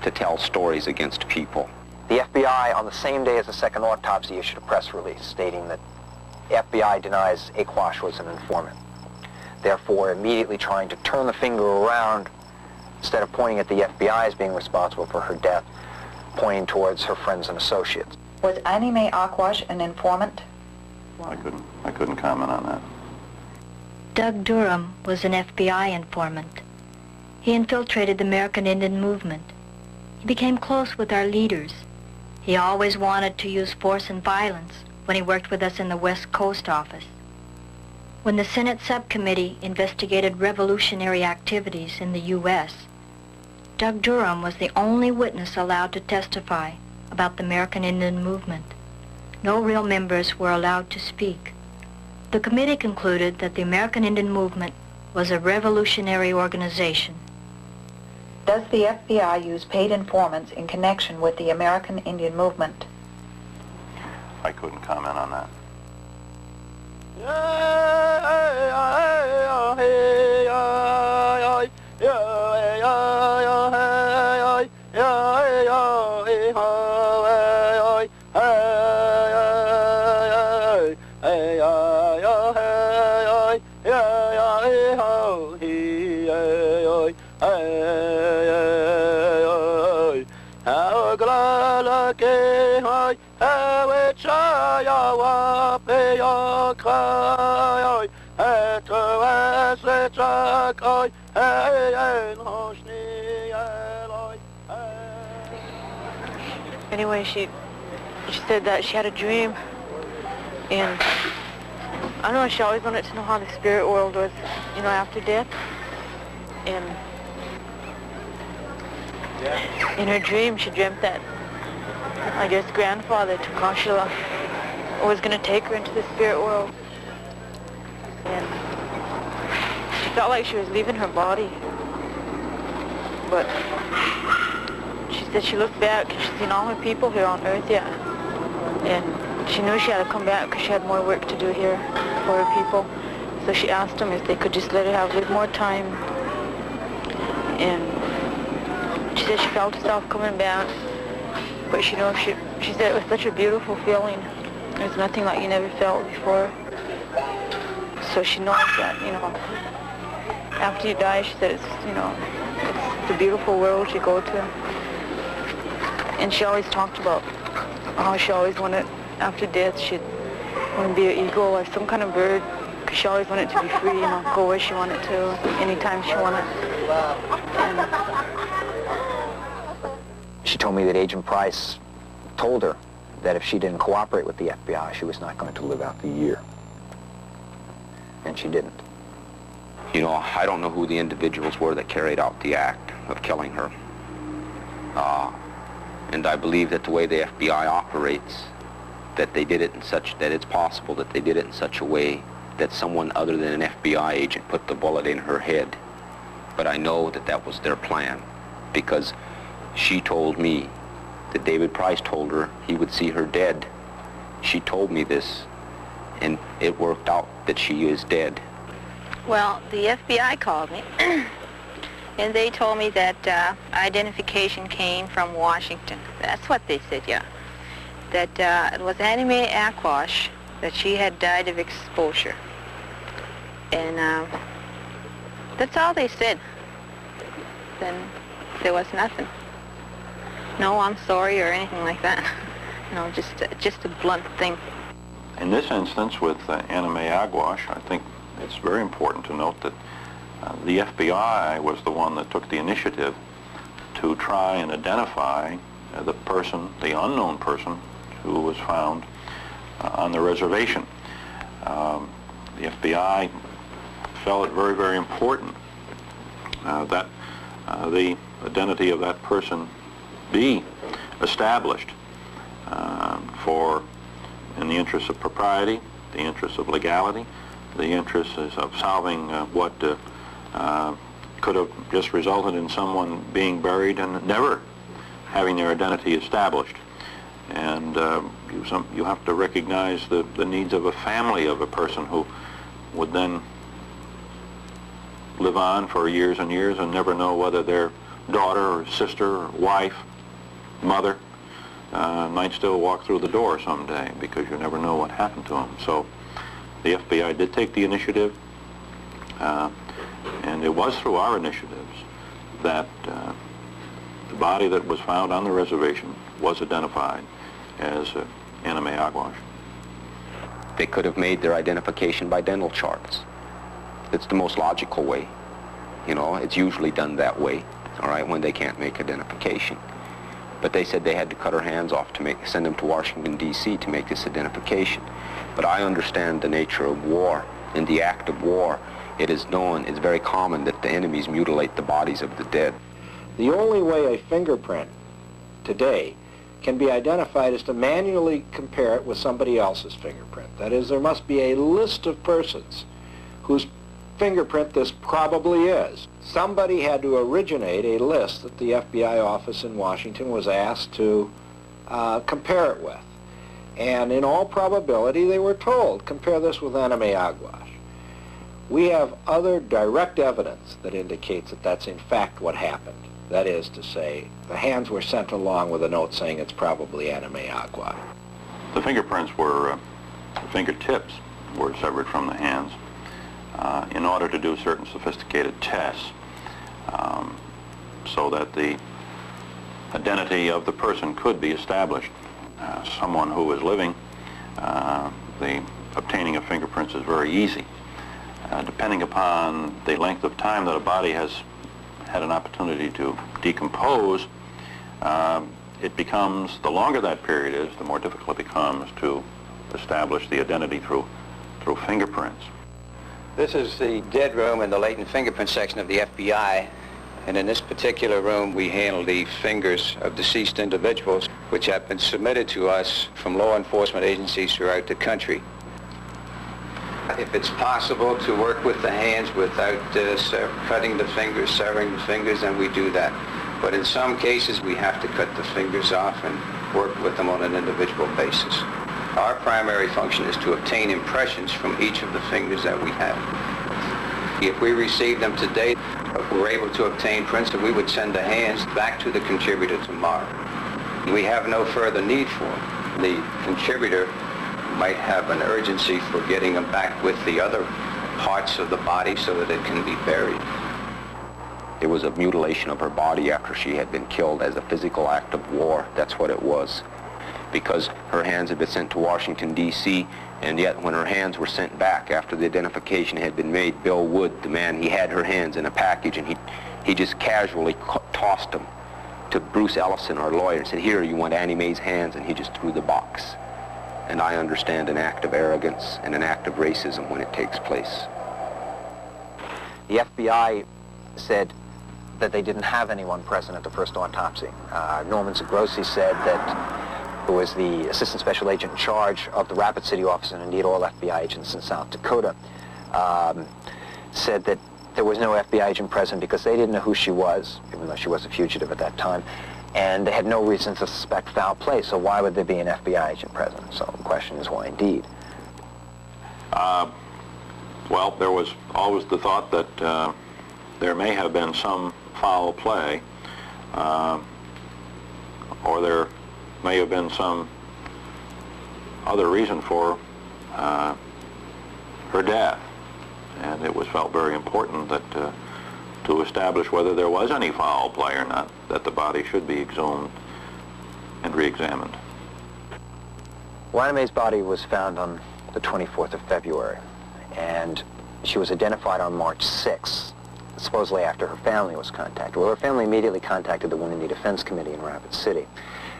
Speaker 5: to tell stories against people.
Speaker 20: The FBI, on the same day as the second autopsy, issued a press release stating that the FBI denies Aquash was an informant, therefore immediately trying to turn the finger around, instead of pointing at the FBI as being responsible for her death, pointing towards her friends and associates.
Speaker 13: Was Annie Mae Aquash an informant?
Speaker 14: I couldn't comment on that.
Speaker 2: Doug Durham was an FBI informant. He infiltrated the American Indian movement. He became close with our leaders. He always wanted to use force and violence when he worked with us in the West Coast office. When the Senate subcommittee investigated revolutionary activities in the U.S., Doug Durham was the only witness allowed to testify about the American Indian movement. No real members were allowed to speak. The committee concluded that the American Indian movement was a revolutionary organization.
Speaker 13: Does the FBI use paid informants in connection with the American Indian movement?
Speaker 14: I couldn't comment on that.
Speaker 19: Anyway, she said that she had a dream, and I don't know, she always wanted to know how the spirit world was, you know, after death. And in her dream, she dreamt that, I guess, grandfather, Tukashila, was going to take her into the spirit world. And she felt like she was leaving her body. But she said she looked back and she'd seen all her people here on Earth yet. And she knew she had to come back because she had more work to do here for her people. So she asked them if they could just let her have a little more time. And she said she felt herself coming back. But she knows she said it was such a beautiful feeling. There's nothing like you never felt before. So she knows that, you know, after you die, she said it's, you know, it's the beautiful world you go to. And she always talked about how she always wanted, after death, she'd want to be an eagle or some kind of bird, because she always wanted to be free, you know, go where she wanted to, anytime she wanted. And
Speaker 20: she told me that Agent Price told her that if she didn't cooperate with the FBI, she was not going to live out the year. And she didn't.
Speaker 5: You know, I don't know who the individuals were that carried out the act of killing her. And I believe that the way the FBI operates, that they did it in such, that it's possible that they did it in such a way that someone other than an FBI agent put the bullet in her head. But I know that that was their plan, because she told me that David Price told her he would see her dead. She told me this, and it worked out that she is dead.
Speaker 1: Well, the FBI called me, and they told me that identification came from Washington. That's what they said, yeah. That it was Annie Mae AIM, that she had died of exposure. And that's all they said. Then there was nothing. No, I'm sorry or anything like that. No, just a blunt thing.
Speaker 14: In this instance with Annie Mae AIM, I think it's very important to note that the FBI was the one that took the initiative to try and identify the person, the unknown person, who was found on the reservation. The FBI felt it very, very important that the identity of that person be established in the interests of propriety, the interests of legality, the interests of solving what could have just resulted in someone being buried and never having their identity established. And you have to recognize the needs of a family of a person who would then live on for years and years and never know whether their daughter or sister or wife, mother, might still walk through the door someday, because you never know what happened to them. So the FBI did take the initiative, and it was through our initiatives that the body that was found on the reservation was identified as Annie Mae AIM.
Speaker 5: They could have made their identification by dental charts. It's the most logical way. You know, it's usually done that way, all right, when they can't make identification. But they said they had to cut her hands off to send them to Washington, D.C. to make this identification. But I understand the nature of war. In the act of war, it is known, it's very common that the enemies mutilate the bodies of the dead.
Speaker 3: The only way a fingerprint today can be identified is to manually compare it with somebody else's fingerprint. That is, there must be a list of persons whose fingerprint this probably is. Somebody had to originate a list that the FBI office in Washington was asked to compare it with. And in all probability, they were told, compare this with Annie Mae AIM. We have other direct evidence that indicates that that's in fact what happened. That is to say, the hands were sent along with a note saying it's probably Annie Mae AIM.
Speaker 14: The fingerprints were, the fingertips were severed from the hands in order to do certain sophisticated tests so that the identity of the person could be established. Someone who is living, the obtaining of fingerprints is very easy. Depending upon the length of time that a body has had an opportunity to decompose, it becomes, the longer that period is, the more difficult it becomes to establish the identity through fingerprints.
Speaker 11: This is the dead room in the latent fingerprint section of the FBI, and in this particular room we handle the fingers of deceased individuals which have been submitted to us from law enforcement agencies throughout the country. If it's possible to work with the hands without cutting the fingers, severing the fingers, then we do that. But in some cases we have to cut the fingers off and work with them on an individual basis. Our primary function is to obtain impressions from each of the fingers that we have. If we receive them today, if we're able to obtain prints, then we would send the hands back to the contributor tomorrow. We have no further need for them. The contributor might have an urgency for getting them back with the other parts of the body so that it can be buried.
Speaker 5: It was a mutilation of her body after she had been killed as a physical act of war. That's what it was. Because her hands had been sent to Washington, D.C., and yet when her hands were sent back after the identification had been made, Bill Wood, the man, he had her hands in a package and he just casually tossed them to Bruce Ellison, our lawyer, and said, "Here, you want Annie Mae's hands?" And he just threw the box. And I understand an act of arrogance and an act of racism when it takes place.
Speaker 20: The FBI said that they didn't have anyone present at the first autopsy. Norman Zagrossi said that, who was the assistant special agent in charge of the Rapid City office and indeed all FBI agents in South Dakota, said that there was no FBI agent present because they didn't know who she was, even though she was a fugitive at that time, and they had no reason to suspect foul play, so why would there be an FBI agent present? So the question is, why indeed?
Speaker 14: Well, there was always the thought that there may have been some foul play, or there may have been some other reason for her death. And it was felt very important that to establish whether there was any foul play or not, that the body should be exhumed and re-examined.
Speaker 20: Well, Annie Mae's body was found on the 24th of February, and she was identified on March 6th, supposedly after her family was contacted. Well, her family immediately contacted the Wounded Knee Defense Committee in Rapid City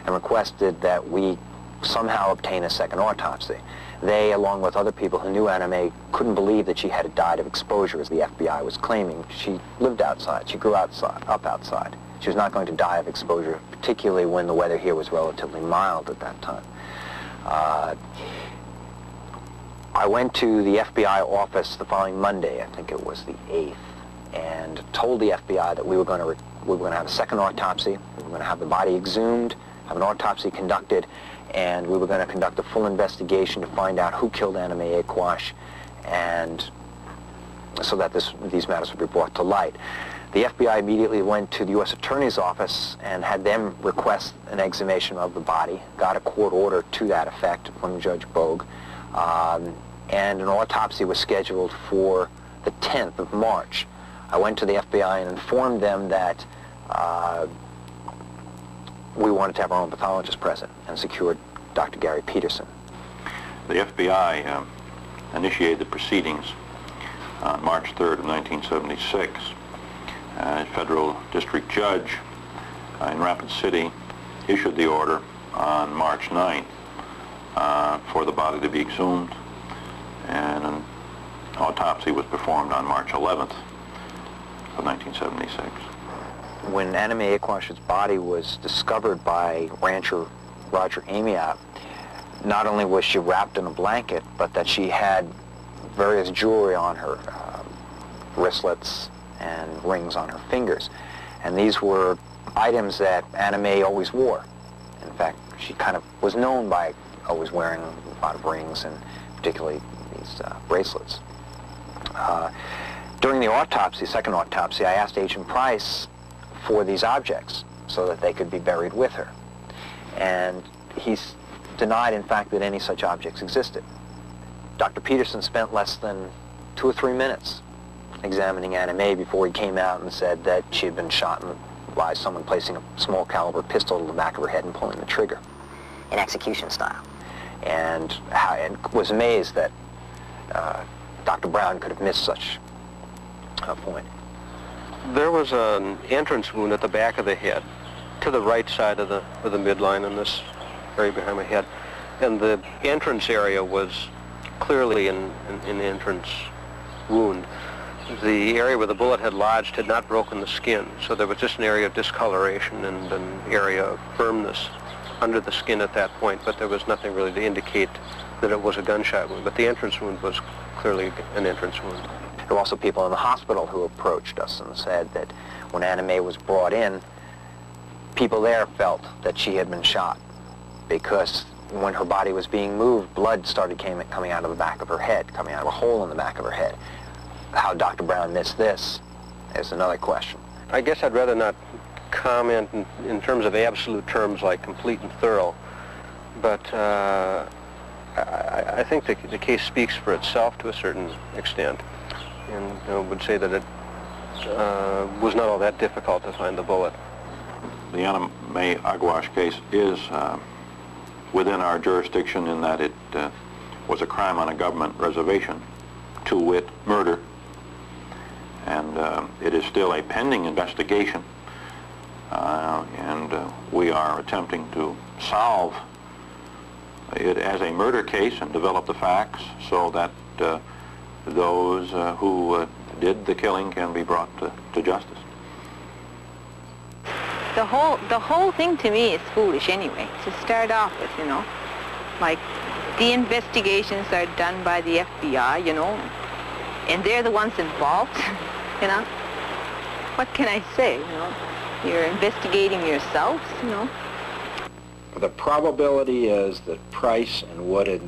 Speaker 20: and requested that we somehow obtain a second autopsy. They, along with other people who knew Annie Mae, couldn't believe that she had died of exposure, as the FBI was claiming. She lived outside. She grew up outside. She was not going to die of exposure, particularly when the weather here was relatively mild at that time. I went to the FBI office the following Monday, I think it was the 8th, and told the FBI that we were going to have a second autopsy. We were going to have the body exhumed, have an autopsy conducted, and we were going to conduct a full investigation to find out who killed Annie Mae AIM, and so that these matters would be brought to light. The FBI immediately went to the U.S. Attorney's Office and had them request an exhumation of the body, got a court order to that effect from Judge Bogue, and an autopsy was scheduled for the 10th of March. I went to the FBI and informed them that we wanted to have our own pathologist present and secured Dr. Gary Peterson.
Speaker 14: The FBI initiated the proceedings on March 3rd of 1976. A federal district judge in Rapid City issued the order on March 9th for the body to be exhumed, and an autopsy was performed on March 11th of 1976.
Speaker 20: When Annie Mae AIM's body was discovered by rancher Roger Amiot, not only was she wrapped in a blanket, but that she had various jewelry on her, wristlets and rings on her fingers. And these were items that Annie Mae always wore. In fact, she kind of was known by always wearing a lot of rings, and particularly these bracelets. During the autopsy, second autopsy, I asked Agent Price for these objects so that they could be buried with her. And he's denied, in fact, that any such objects existed. Dr. Peterson spent less than 2 or 3 minutes examining Annie Mae before he came out and said that she had been shot by someone placing a small caliber pistol to the back of her head and pulling the trigger in execution style. And was amazed that Dr. Brown could have missed such a point.
Speaker 15: There was an entrance wound at the back of the head, to the right side of the midline in this area behind my head. And the entrance area was clearly an entrance wound. The area where the bullet had lodged had not broken the skin, so there was just an area of discoloration and an area of firmness under the skin at that point, but there was nothing really to indicate that it was a gunshot wound. But the entrance wound was clearly an entrance wound.
Speaker 20: There were also people in the hospital who approached us and said that when Annie Mae was brought in, people there felt that she had been shot, because when her body was being moved, blood started coming out of the back of her head, coming out of a hole in the back of her head. How Dr. Brown missed this is another question.
Speaker 15: I guess I'd rather not comment in terms of absolute terms like complete and thorough, but I think the case speaks for itself to a certain extent, and would say that it was not all that difficult to find the bullet.
Speaker 14: The Annie Mae Aguash case is within our jurisdiction in that it was a crime on a government reservation, to wit, murder. And it is still a pending investigation, and we are attempting to solve it as a murder case and develop the facts so that those who did the killing can be brought to justice.
Speaker 1: The whole thing to me is foolish anyway, to start off with, you know. Like, the investigations are done by the FBI, you know, and they're the ones involved, you know. What can I say, you know? You're investigating yourselves, you know.
Speaker 3: The probability is that Price and Wood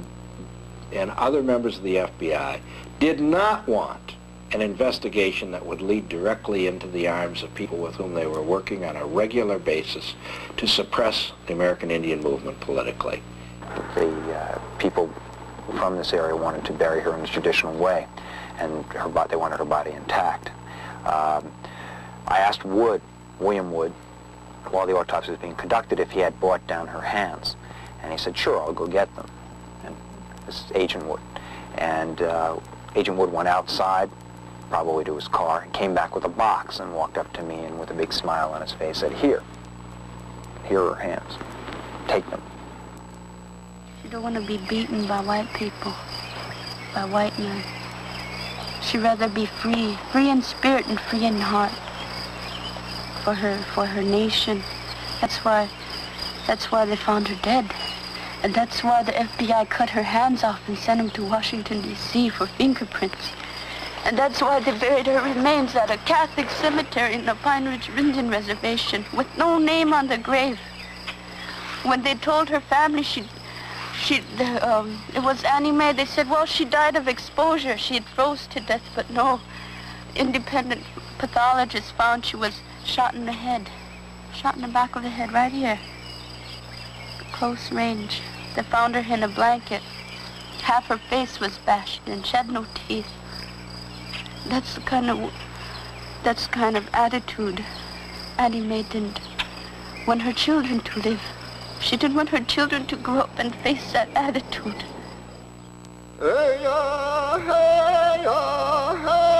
Speaker 3: and other members of the FBI did not want an investigation that would lead directly into the arms of people with whom they were working on a regular basis to suppress the American Indian movement politically.
Speaker 20: The people from this area wanted to bury her in the traditional way, and they wanted her body intact. I asked William Wood, while the autopsy was being conducted, if he had brought down her hands, and he said, "Sure, I'll go get them." And this is Agent Wood. And Agent Wood went outside, probably to his car, and came back with a box and walked up to me and with a big smile on his face said, here are her hands. Take them."
Speaker 17: She don't want to be beaten by white people, by white men. She'd rather be free, free in spirit and free in heart, for her nation. That's why they found her dead. And that's why the FBI cut her hands off and sent them to Washington, D.C. for fingerprints. And that's why they buried her remains at a Catholic cemetery in the Pine Ridge Indian Reservation with no name on the grave. When they told her family it was Annie Mae, they said, well, she died of exposure. She had froze to death, but no. Independent pathologists found she was shot in the head, shot in the back of the head, right here. Close range. They found her in a blanket. Half her face was bashed in. She had no teeth. That's the kind of attitude Annie Mae didn't want her children to live. She didn't want her children to grow up and face that attitude.
Speaker 7: Hey, hey, hey.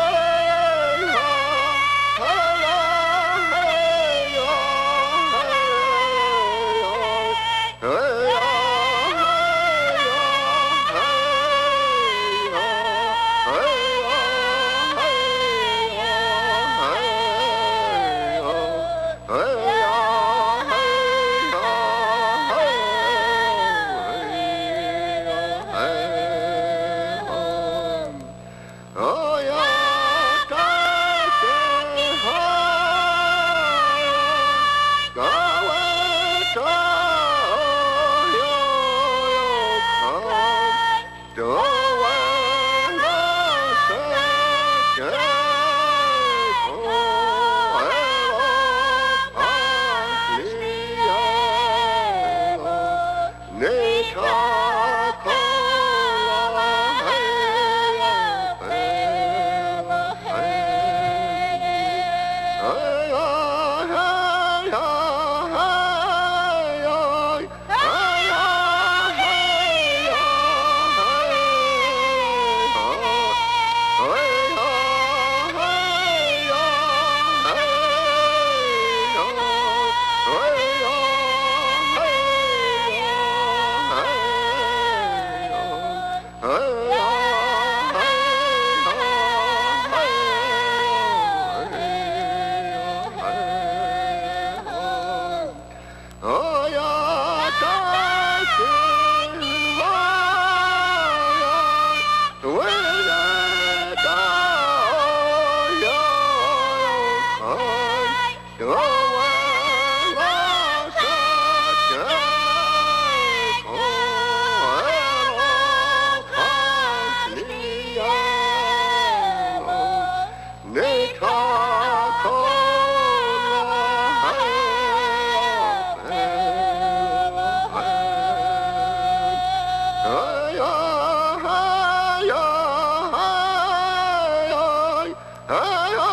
Speaker 7: Hey,